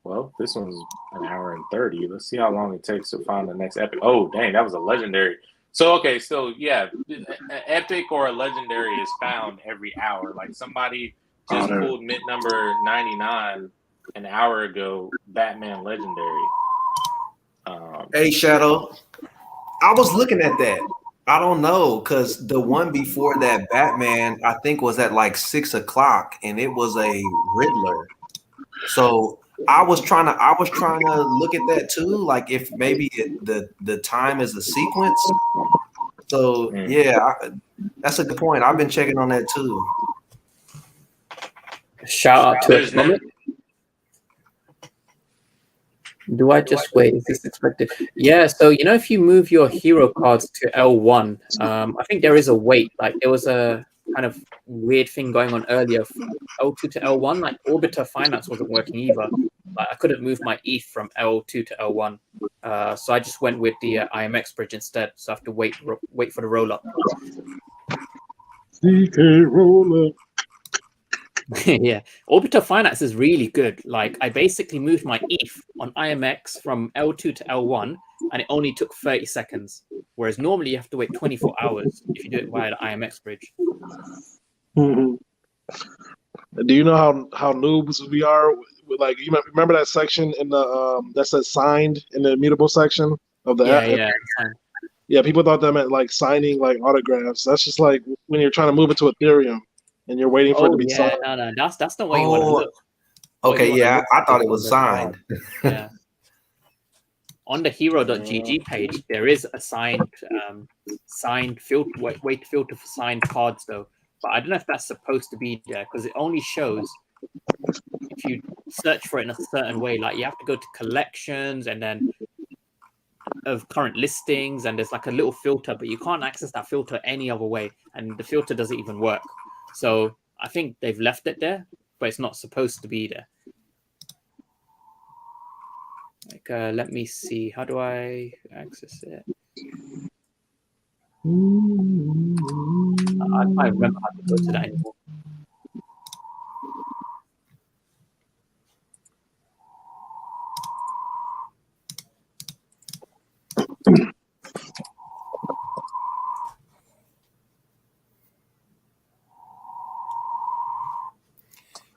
well, this one's an hour and 30. Let's see how long it takes to find the next Epik. Oh, dang, that was a legendary. So, okay, so yeah, an Epik or a legendary is found every hour. Like somebody just pulled mint number 99 an hour ago, Batman legendary. Hey, Shadow, I was looking at that. I don't know, because the one before that Batman, I think, was at like 6 o'clock, and it was a Riddler. So I was trying to look at that too, like if maybe the time is a sequence. So yeah, that's a good point. I've been checking on that too. Shout out to it. Do I just wait? Is this expected? Yeah, so if you move your hero cards to L1, I think there is a wait. Like there was a kind of weird thing going on earlier. L2 to L1, like Orbiter Finance wasn't working either. Like I couldn't move my ETH from L2 to L1. So I just went with the IMX bridge instead. So I have to wait for the roll up. CK roll up. Yeah, Orbital Finance is really good. Like, I basically moved my ETH on IMX from L2 to L1, and it only took 30 seconds. Whereas normally you have to wait 24 hours if you do it via the IMX bridge. Mhm. Do you know how noobs we are? Like, you remember that section in the that says signed in the immutable section of the Yeah, app? yeah, fine. Yeah, people thought that meant like signing like autographs. That's just like when you're trying to move it to Ethereum and you're waiting for it to Oh be yeah, signed. no, that's not what you want to Oh, look. What you okay. want to Yeah, look I at thought is it on was the signed. yeah. On the hero.gg page, there is a signed filter way to filter for signed cards though. But I don't know if that's supposed to be there because it only shows if you search for it in a certain way. Like you have to go to collections and then of current listings, and there's like a little filter, but you can't access that filter any other way, and the filter doesn't even work. So I think they've left it there, but it's not supposed to be there. Like, let me see. How do I access it? I can't remember how to go to that anymore.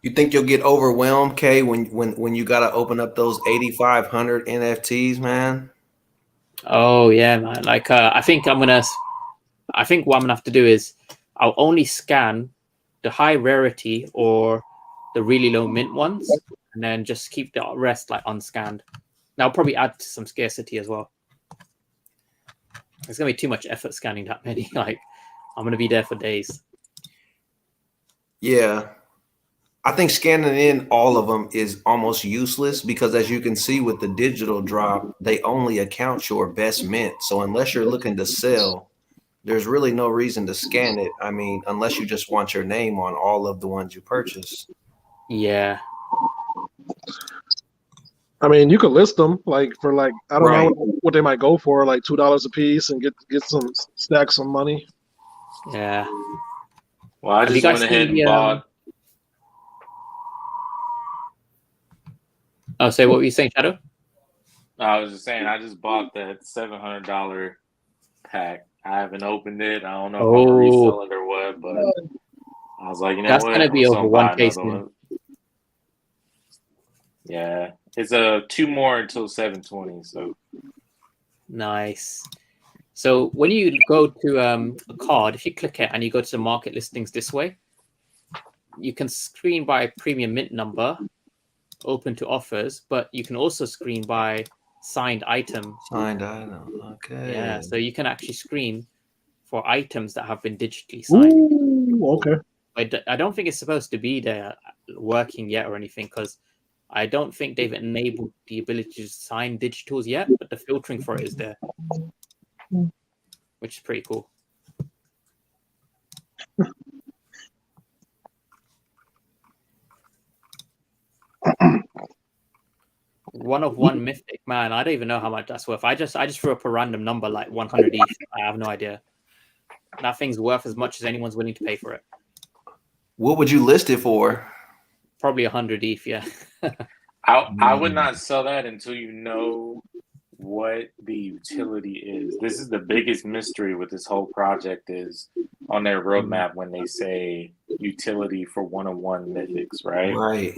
You think you'll get overwhelmed, Kay, when you got to open up those 8,500 NFTs, man? Oh yeah, man. Like, I think what I'm gonna have to do is I'll only scan the high rarity or the really low mint ones, and then just keep the rest like unscanned. Now I'll probably add some scarcity as well. It's gonna be too much effort scanning that many. Like, I'm gonna be there for days. Yeah. I think scanning in all of them is almost useless because as you can see with the digital drop, they only account your best mint. So unless you're looking to sell, there's really no reason to scan it. I mean, unless you just want your name on all of the ones you purchase. Yeah. I mean, you could list them like for like I don't Right. know what they might go for, like $2 a piece, and get some stack some money. Yeah. Well, I Have you just guys went ahead seen and bought. Oh, say what were you saying, Shadow? I was just saying, I just bought that $700 pack. I haven't opened it. I don't know if I'm gonna resell it or what, but I was like, you know That's what? gonna I'm be just over gonna buy 1K another soon. one. Yeah, it's a 2 more until 720. So Nice. So when you go to a card, if you click it and you go to the market listings this way, you can screen by premium mint number, open to offers, but you can also screen by signed item. Signed item. Okay. Yeah, so you can actually screen for items that have been digitally signed. Ooh, okay. I don't think it's supposed to be there working yet or anything because I don't think they've enabled the ability to sign digitals yet, but the filtering for it is there, which is pretty cool. One of one mythic, man. I don't even know how much that's worth. I just threw up a random number like 100 ETH. I have no idea. That thing's worth as much as anyone's willing to pay for it. What would you list it for? Probably 100 ETH, yeah. I would not sell that until you know what the utility is. This is the biggest mystery with this whole project is on their roadmap when they say utility for one-on-one mythics, right? Right.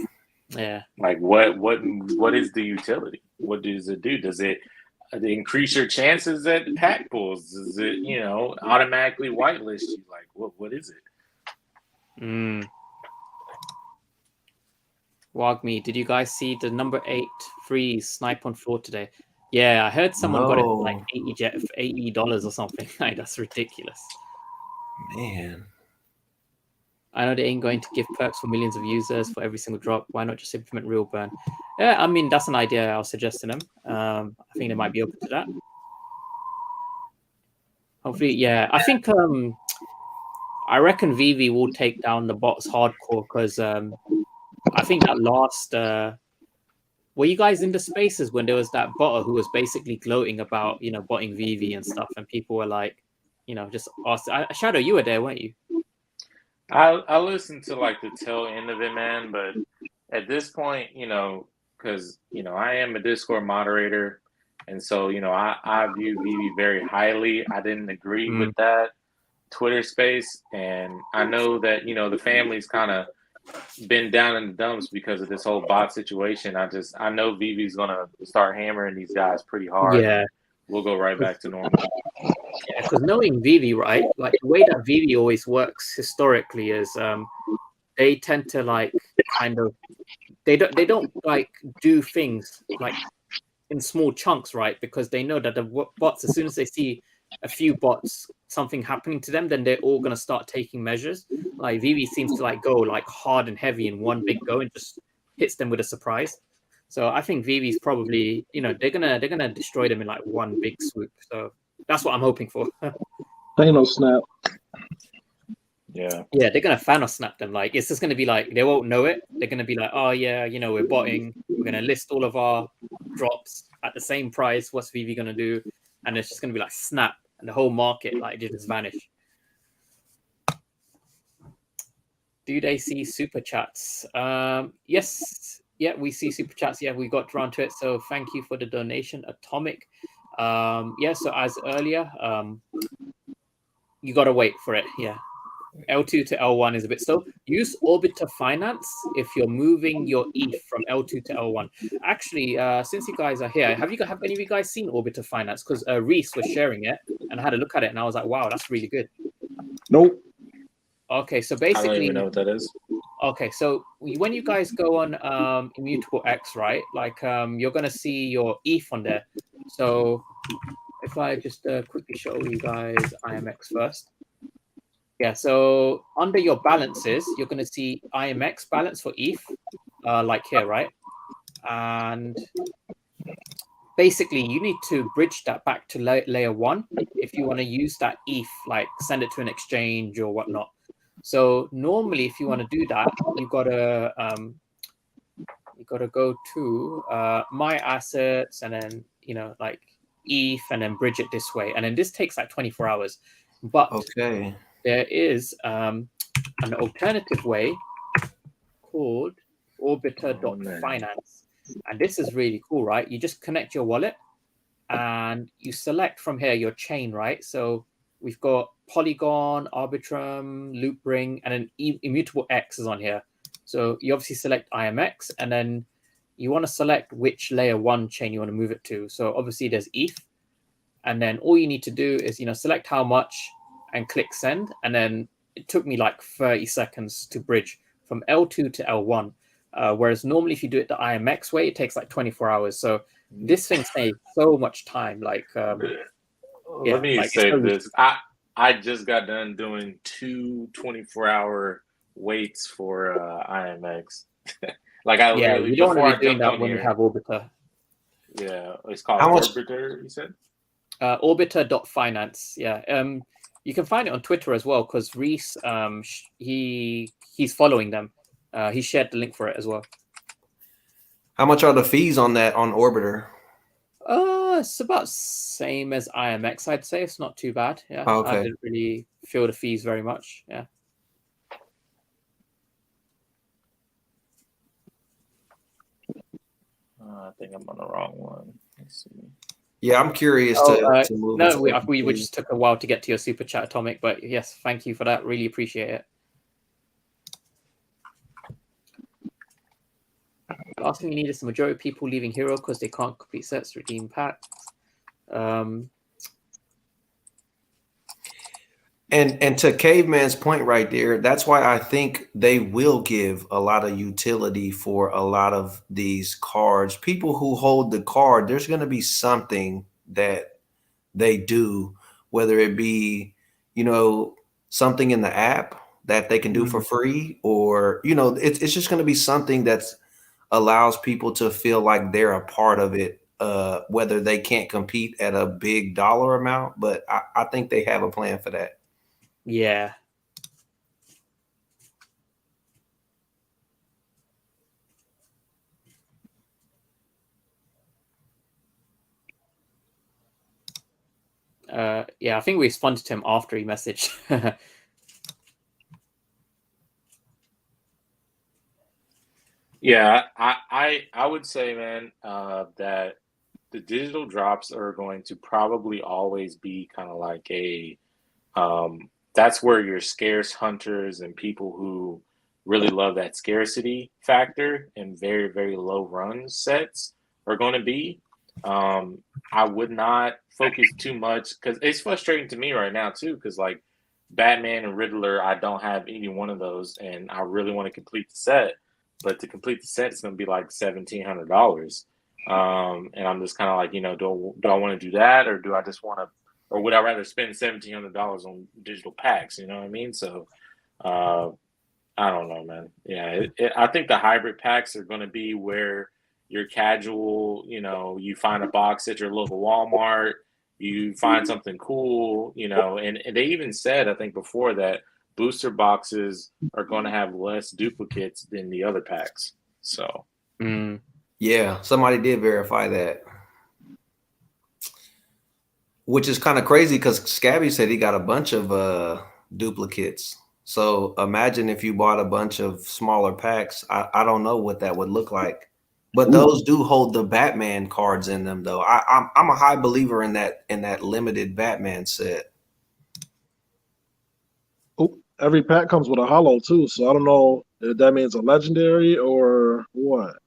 Yeah. Like what is the utility? What does it do? Does it increase your chances at pack pulls? Does it, automatically whitelist you? Like what is it? Wagme, did you guys see the number 8 freeze snipe on floor today? Yeah, I heard someone got it for like $80 or something. Like, that's ridiculous. Man. I know they ain't going to give perks for millions of users for every single drop. Why not just implement real burn? Yeah, I mean, that's an idea I'll suggest to them. I think they might be open to that. Hopefully, yeah. I think I reckon VeVe will take down the bots hardcore because I think that last were you guys in the spaces when there was that botter who was basically gloating about botting VeVe and stuff, and people were like, just asked. Shadow, you were there, weren't you? I listened to like the tail end of it, man. But at this point, because I am a Discord moderator, and so I view VeVe very highly. I didn't agree with that Twitter space, and I know that the family's kind of been down in the dumps because of this whole bot situation. I know VeVe's gonna start hammering these guys pretty hard. Yeah. And we'll go right back to normal. Yeah, because knowing VeVe, right? Like the way that VeVe always works historically is they tend to like kind of they don't like do things like in small chunks, right? Because they know that the bots, as soon as they see a few bots, something happening to them, then they're all gonna start taking measures. Like VeVe seems to like go like hard and heavy in one big go and just hits them with a surprise. So I think VeVe's probably, they're gonna destroy them in like one big swoop. So that's what I'm hoping for. Thanos snap. Yeah. Yeah, they're gonna Thanos snap them. Like it's just gonna be like they won't know it. They're gonna be like, oh yeah, we're botting. We're gonna list all of our drops at the same price. What's VeVe gonna do? And it's just gonna be like snap, and the whole market like just vanish. Do they see super chats? Yes. Yeah, we see super chats. Yeah, we got around to it. So thank you for the donation, Atomic. Yeah, so as earlier, you gotta wait for it. Yeah. L2 to L1 is a bit slow. Use Orbiter Finance if you're moving your ETH from L2 to L1. Actually, since you guys are here, have any of you guys seen Orbiter Finance? Because Reese was sharing it and I had a look at it and I was like, wow, that's really good. Nope. Okay, so I basically, don't even know what that is. Okay, so when you guys go on Immutable X, right? Like you're gonna see your ETH on there. So if I just quickly show you guys IMX first. Yeah, so under your balances, you're going to see IMX balance for ETH, like here, right? And basically, you need to bridge that back to layer 1 if you want to use that ETH, like send it to an exchange or whatnot. So normally, if you want to do that, you gotta go to my assets and then like ETH and then bridge it this way, and then this takes like 24 hours. But Okay. there is an alternative way called Orbiter.finance. And this is really cool, right? You just connect your wallet and you select from here your chain, right? So we've got Polygon, Arbitrum, Loopring, and then Immutable X is on here. So you obviously select IMX and then you want to select which layer 1 chain you want to move it to. So obviously there's ETH. And then all you need to do is, select how much and click send. And then it took me like 30 seconds to bridge from L2 to L1. Whereas normally if you do it the IMX way, it takes like 24 hours. So this thing saves so much time. Like, Let me say this. I just got done doing 2 24-hour waits for IMX. Like I literally, you don't want to be doing jumped that on when here, you have Orbiter. Yeah, it's called How much- Orbiter, you said? Orbiter.finance. Yeah. You can find it on Twitter as well because Reese, he's following them. He shared the link for it as well. How much are the fees on that on Orbiter? It's about same as IMX, I'd say. It's not too bad. Yeah. Oh, okay. I didn't really feel the fees very much. Yeah. I think I'm on the wrong one. Let's see. Yeah, I'm curious to move. No, we just took a while to get to your super chat, Atomic, but yes, thank you for that. Really appreciate it. Last thing you need is the majority of people leaving Hero because they can't complete sets, redeem packs. And to Caveman's point right there, that's why I think they will give a lot of utility for a lot of these cards. People who hold the card, there's going to be something that they do, whether it be, something in the app that they can do for free, or, it's just going to be something that's allows people to feel like they're a part of it, whether they can't compete at a big dollar amount. But I think they have a plan for that. Yeah. Yeah, I think we responded to him after he messaged. Yeah, I would say, man, that the digital drops are going to probably always be kind of like a that's where your scarce hunters and people who really love that scarcity factor and very, very low run sets are going to be. I would not focus too much because it's frustrating to me right now too. Because like Batman and Riddler, I don't have any one of those, and I really want to complete the set. But to complete the set, it's going to be like $1,700. And I'm just kind of like, do I want to do that, or do I just want to, or would I rather spend $1,700 on digital packs? You know what I mean? So I don't know, man. Yeah, I think the hybrid packs are going to be where you're casual. You find a box at your local Walmart, you find something cool, and they even said, I think before that, booster boxes are going to have less duplicates than the other packs. So. Yeah, somebody did verify that. Which is kind of crazy because Scabby said he got a bunch of duplicates. So imagine if you bought a bunch of smaller packs. I don't know what that would look like. But those do hold the Batman cards in them, though. I'm a high believer in that limited Batman set. Oh, every pack comes with a holo too, so I don't know if that means a legendary or what.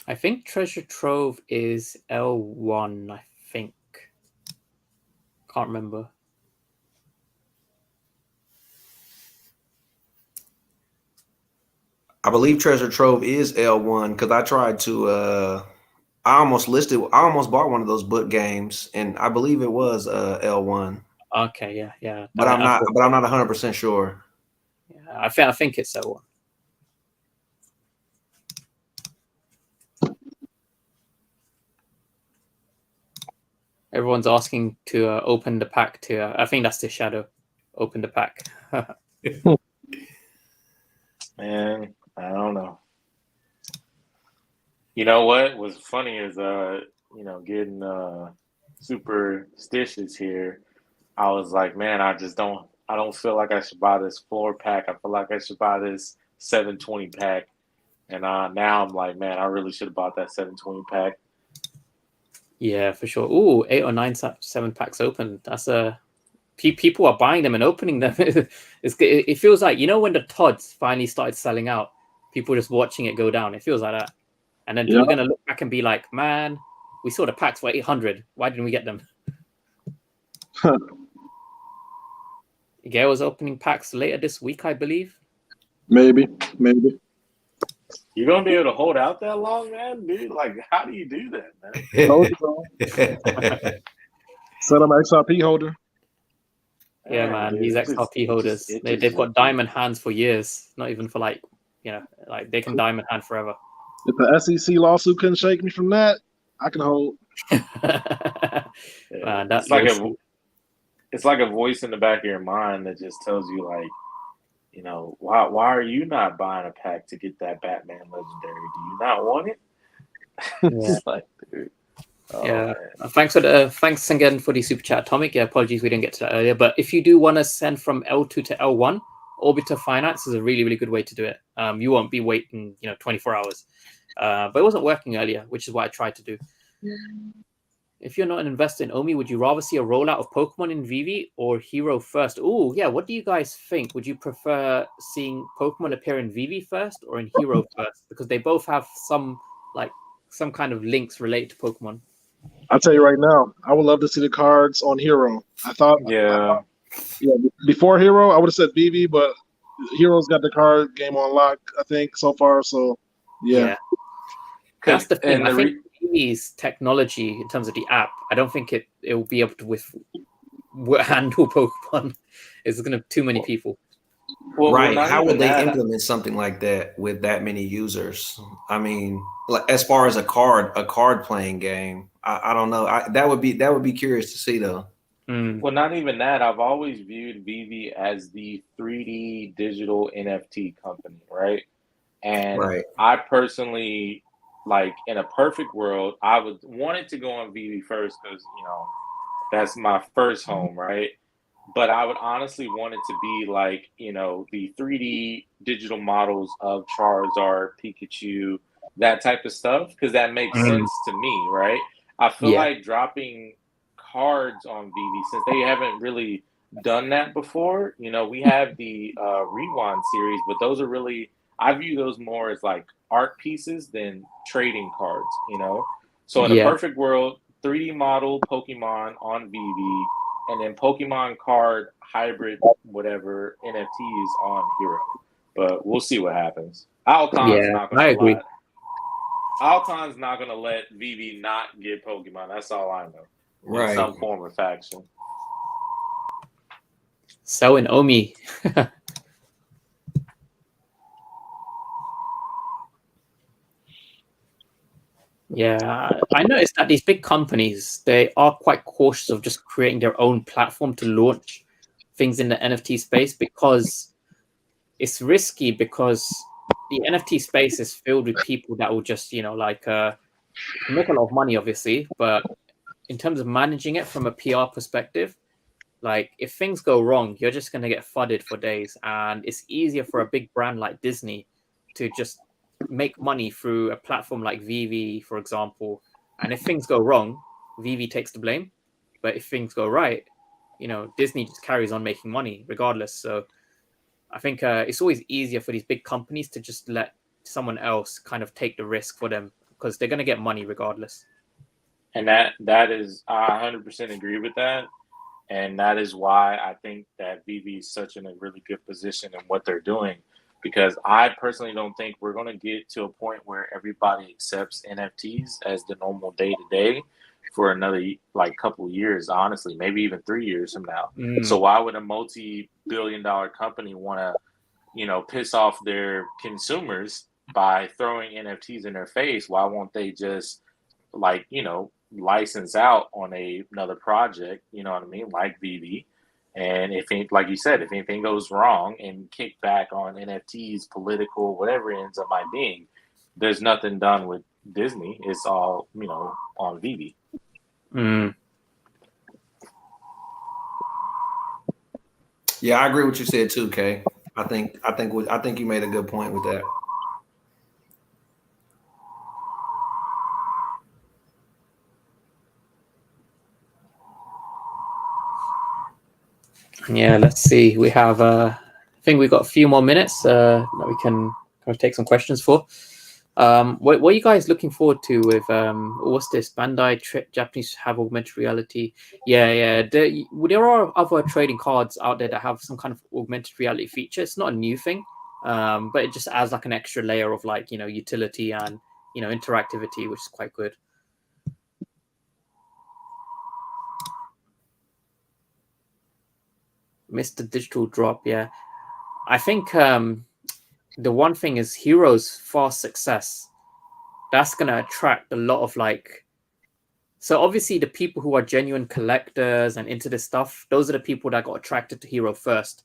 I think Treasure Trove is L1, I think. Can't remember. I believe Treasure Trove is L1 because I tried to I almost bought one of those book games, and I believe it was L1. Okay, yeah. But I'm not 100% sure. Yeah, I think it's L1. Everyone's asking to open the pack to. I think that's the Shadow. Open the pack. Man, I don't know. You know what was funny is getting superstitious here. I was like, man, I don't feel like I should buy this floor pack. I feel like I should buy this 720 pack. And now I'm like, man, I really should have bought that 720 pack. Yeah, for sure. Ooh, 8 or 9 7 packs open. That's people are buying them and opening them. It feels like, when the Todds finally started selling out, people just watching it go down. It feels like that. And then we're going to look back and be like, man, we saw the packs for 800. Why didn't we get them? Gail's opening packs later this week, I believe. Maybe. You're going to be able to hold out that long, man? Dude, like, how do you do that, man? Set up an XRP holder. Yeah, man. Dude, These XRP holders, they've got diamond hands for years. Not even for like they can diamond hand forever. If the SEC lawsuit couldn't shake me from that, I can hold. Man, that's it's like a voice in the back of your mind that just tells you, like, why are you not buying a pack to get that Batman legendary? Do you not want it? It's like, dude. Oh, yeah. Thanks again for the super chat, Atomic. Yeah, apologies we didn't get to that earlier. But if you do want to send from L2 to L1, Orbiter Finance is a really, really good way to do it. You won't be waiting, 24 hours. But it wasn't working earlier, which is what I tried to do. If you're not an investor in OMI, would you rather see a rollout of Pokemon in VeVe or Hero first? Oh, yeah. What do you guys think? Would you prefer seeing Pokemon appear in VeVe first or in Hero first? Because they both have some kind of links related to Pokemon. I'll tell you right now, I would love to see the cards on Hero. Before Hero, I would have said VeVe, but Hero's got the card game on lock, I think, so far. So, yeah. That's the thing. I think VeVe's technology, in terms of the app, I don't think it will be able to handle Pokemon. It's going to too many people. Well, right. How would they implement something like that with that many users? I mean, as far as a card playing game, I don't know. That would be curious to see, though. Well, not even that. I've always viewed VeVe as the 3D digital NFT company, right? And I personally, like, in a perfect world, I would want it to go on VeVe first because, that's my first home, right? but I would honestly want it to be like, the 3D digital models of Charizard, Pikachu, that type of stuff, because that makes sense to me, right? I feel Yeah. like dropping cards on VeVe, since they haven't really done that before. We have the Rewind series, but those are really, I view those more as like art pieces than trading cards. So in a Yeah. perfect world, 3D model Pokemon on VeVe, and then Pokemon card hybrid whatever NFTs on Hero. But we'll see what happens. Alcon's Yeah, not I gonna agree. let Alcon's not gonna let VeVe not get Pokemon. That's all I know. In Right. some form of faction. So in OMI. Yeah, I noticed that these big companies, they are quite cautious of just creating their own platform to launch things in the NFT space, because it's risky, because the NFT space is filled with people that will just, make a lot of money, obviously, but in terms of managing it from a PR perspective, like if things go wrong, you're just going to get fudded for days. And it's easier for a big brand like Disney to just make money through a platform like VeVe, for example. And if things go wrong, VeVe takes the blame. But if things go right, Disney just carries on making money regardless. So I think it's always easier for these big companies to just let someone else kind of take the risk for them, because they're going to get money regardless. And that is, I 100% agree with that. And that is why I think that VeVe is such in a really good position in what they're doing, because I personally don't think we're going to get to a point where everybody accepts NFTs as the normal day to day for another like couple of years, honestly, maybe even 3 years from now. So why would a multi-billion-dollar company want to, piss off their consumers by throwing NFTs in their face? Why won't they just like, license out on another project, you know what I mean, like VeVe? And like you said, if anything goes wrong and kick back on NFTs, political, whatever it ends up might being, there's nothing done with Disney. It's all, on VeVe. Yeah, I agree with what you said too, Kay. I think you made a good point with that. Yeah, let's see. We have, I think we've got a few more minutes that we can kind of take some questions for. What are you guys looking forward to with what's this? Bandai Japanese have augmented reality. Yeah. There are other trading cards out there that have some kind of augmented reality feature. It's not a new thing, but it just adds like an extra layer of like utility and interactivity, which is quite good. Mr. Digital Drop, yeah. I think the one thing is Hero's fast success. That's going to attract a lot of so obviously the people who are genuine collectors and into this stuff, those are the people that got attracted to Hero first.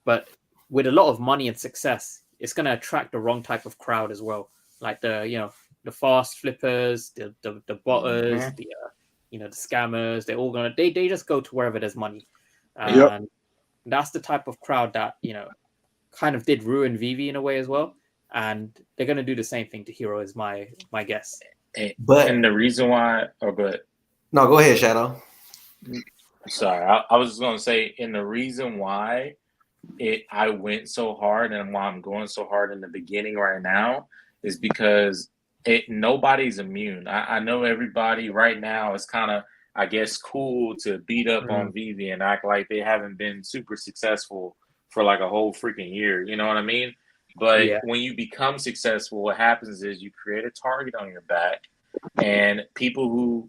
But with a lot of money and success, it's going to attract the wrong type of crowd as well. Like the fast flippers, the botters, the scammers. They're all they just go to wherever there's money. And that's the type of crowd that kind of did ruin VeVe in a way as well, and they're going to do the same thing to Hero, is my guess. And the reason why, go ahead. No, go ahead, Shadow. Sorry, I was just going to say, and the reason why I went so hard and why I'm going so hard in the beginning right now is because nobody's immune. I know everybody right now is kind of, I guess, cool to beat up on VeVe and act like they haven't been super successful for like a whole freaking year. You know what I mean? But when you become successful, what happens is you create a target on your back, and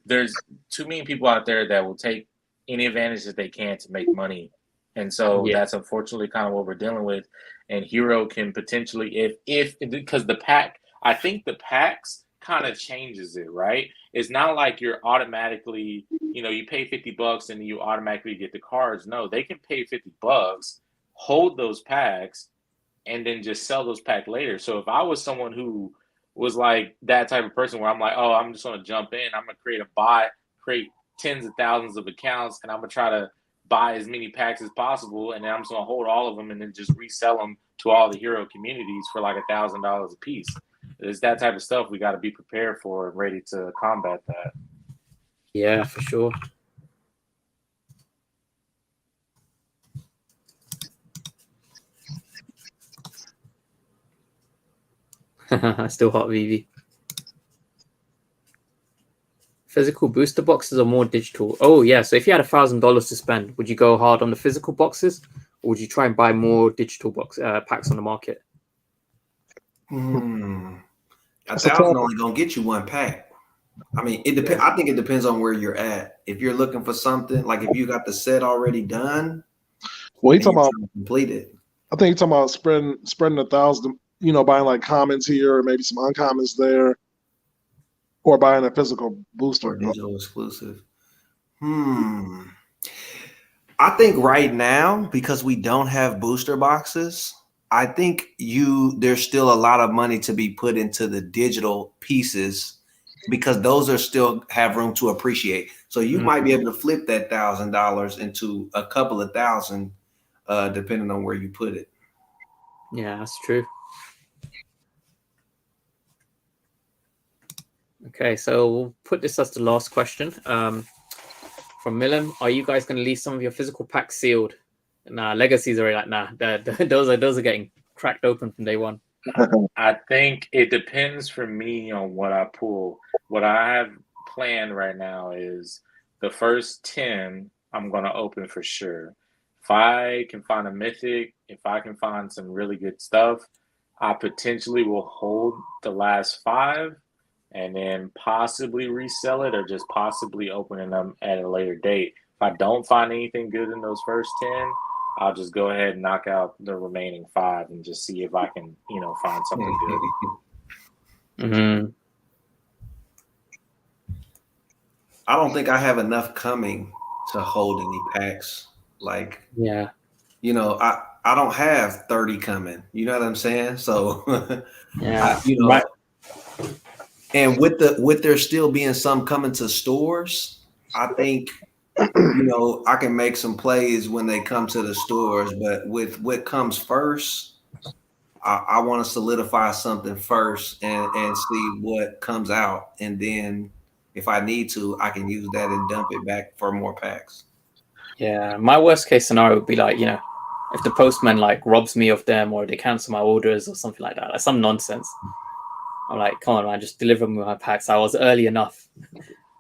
there's too many people out there that will take any advantage that they can to make money. And so that's unfortunately kind of what we're dealing with. And Hero can potentially, because I think the packs kind of changes it, right? It's not like you're automatically, you pay $50 and you automatically get the cards. No, they can pay $50, hold those packs, and then just sell those packs later. So if I was someone who was like that type of person where I'm like, oh, I'm just going to jump in, I'm going to create a bot, create tens of thousands of accounts, and I'm going to try to buy as many packs as possible, and then I'm just gonna hold all of them and then just resell them to all the hero communities for like $1,000 a piece. It's that type of stuff we got to be prepared for and ready to combat that. Yeah, for sure. Still hot, VeVe. Physical booster boxes or more digital? Oh yeah. So if you had $1,000 to spend, would you go hard on the physical boxes, or would you try and buy more digital packs on the market? $1,000 only gonna get you one pack. I mean, it depends. I think it depends on where you're at. If you're looking for something, like if you got the set already done, well, you talking about complete it. I think you're talking about spreading 1,000. You know, buying like commons here, or maybe some uncommons there, or buying a physical booster. Or digital exclusive. I think right now, because we don't have booster boxes, I think there's still a lot of money to be put into the digital pieces, because those are still have room to appreciate. So you might be able to flip that $1,000 into a couple of thousand, depending on where you put it. Yeah, that's true. Okay, so we'll put this as the last question. From Milam, are you guys going to leave some of your physical packs sealed? Nah, Legacies are like, nah, those are getting cracked open from day one. I think it depends for me on what I pull. What I have planned right now is the first 10 I'm going to open for sure. If I can find a mythic, if I can find some really good stuff, I potentially will hold the last 5 and then possibly resell it, or just possibly opening them at a later date. If I don't find anything good in those first 10, I'll just go ahead and knock out the remaining 5 and just see if I can, find something good. I don't think I have enough coming to hold any packs. Like, yeah, I don't have 30 coming. You know what I'm saying? So, yeah, right. And with there still being some coming to stores, I think, I can make some plays when they come to the stores. But with what comes first, I want to solidify something first and see what comes out. And then if I need to, I can use that and dump it back for more packs. Yeah, my worst case scenario would be like, if the postman like robs me of them, or they cancel my orders or something like that, like some nonsense. I'm like, come on, man, just deliver me my packs. I was early enough.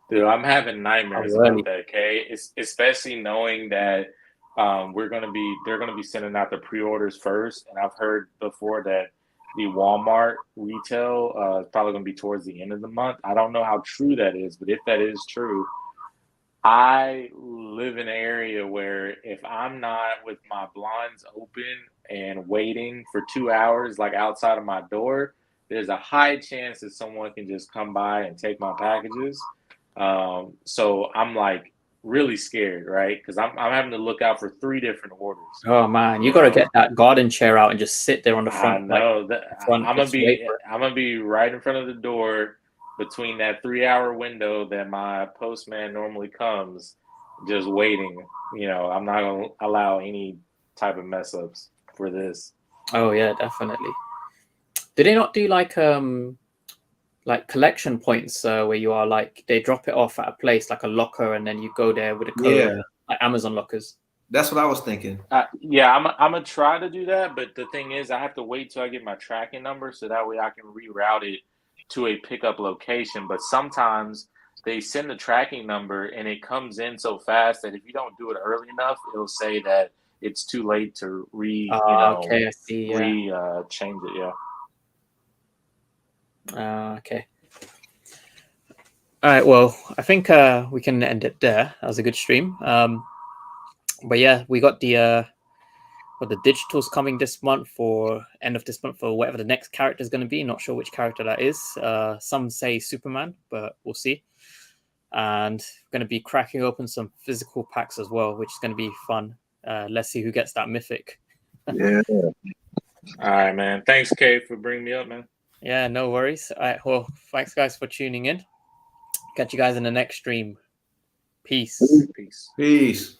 Dude, I'm having nightmares about that, okay? It's especially knowing that they're gonna be sending out the pre-orders first, and I've heard before that the Walmart retail is probably gonna be towards the end of the month. I don't know how true that is, but if that is true, I live in an area where if I'm not with my blinds open and waiting for 2 hours, like outside of my door, there's a high chance that someone can just come by and take my packages. So I'm like really scared, right? Because I'm having to look out for 3 different orders. Oh man, you got to get that garden chair out and just sit there on the front. I know that I'm gonna be right in front of the door between that 3-hour window that my postman normally comes, just waiting. I'm not gonna allow any type of mess ups for this. Oh yeah, definitely. Do they not do like collection points where you are like they drop it off at a place like a locker, and then you go there with a code, like Amazon lockers? That's what I was thinking. Yeah, I'm gonna try to do that, but the thing is, I have to wait till I get my tracking number so that way I can reroute it to a pickup location. But sometimes they send the tracking number and it comes in so fast that if you don't do it early enough, it'll say that it's too late to okay, I see. change it. Yeah. Okay. All right. Well, I think we can end it there. That was a good stream. But yeah, we got the digitals coming this month, for end of this month, for whatever the next character is going to be. Not sure which character that is. Some say Superman, but we'll see. And going to be cracking open some physical packs as well, which is going to be fun. Let's see who gets that mythic. Yeah. All right, man. Thanks, Kay, for bringing me up, man. Yeah, no worries. All right. Well, thanks, guys, for tuning in. Catch you guys in the next stream. Peace. Peace.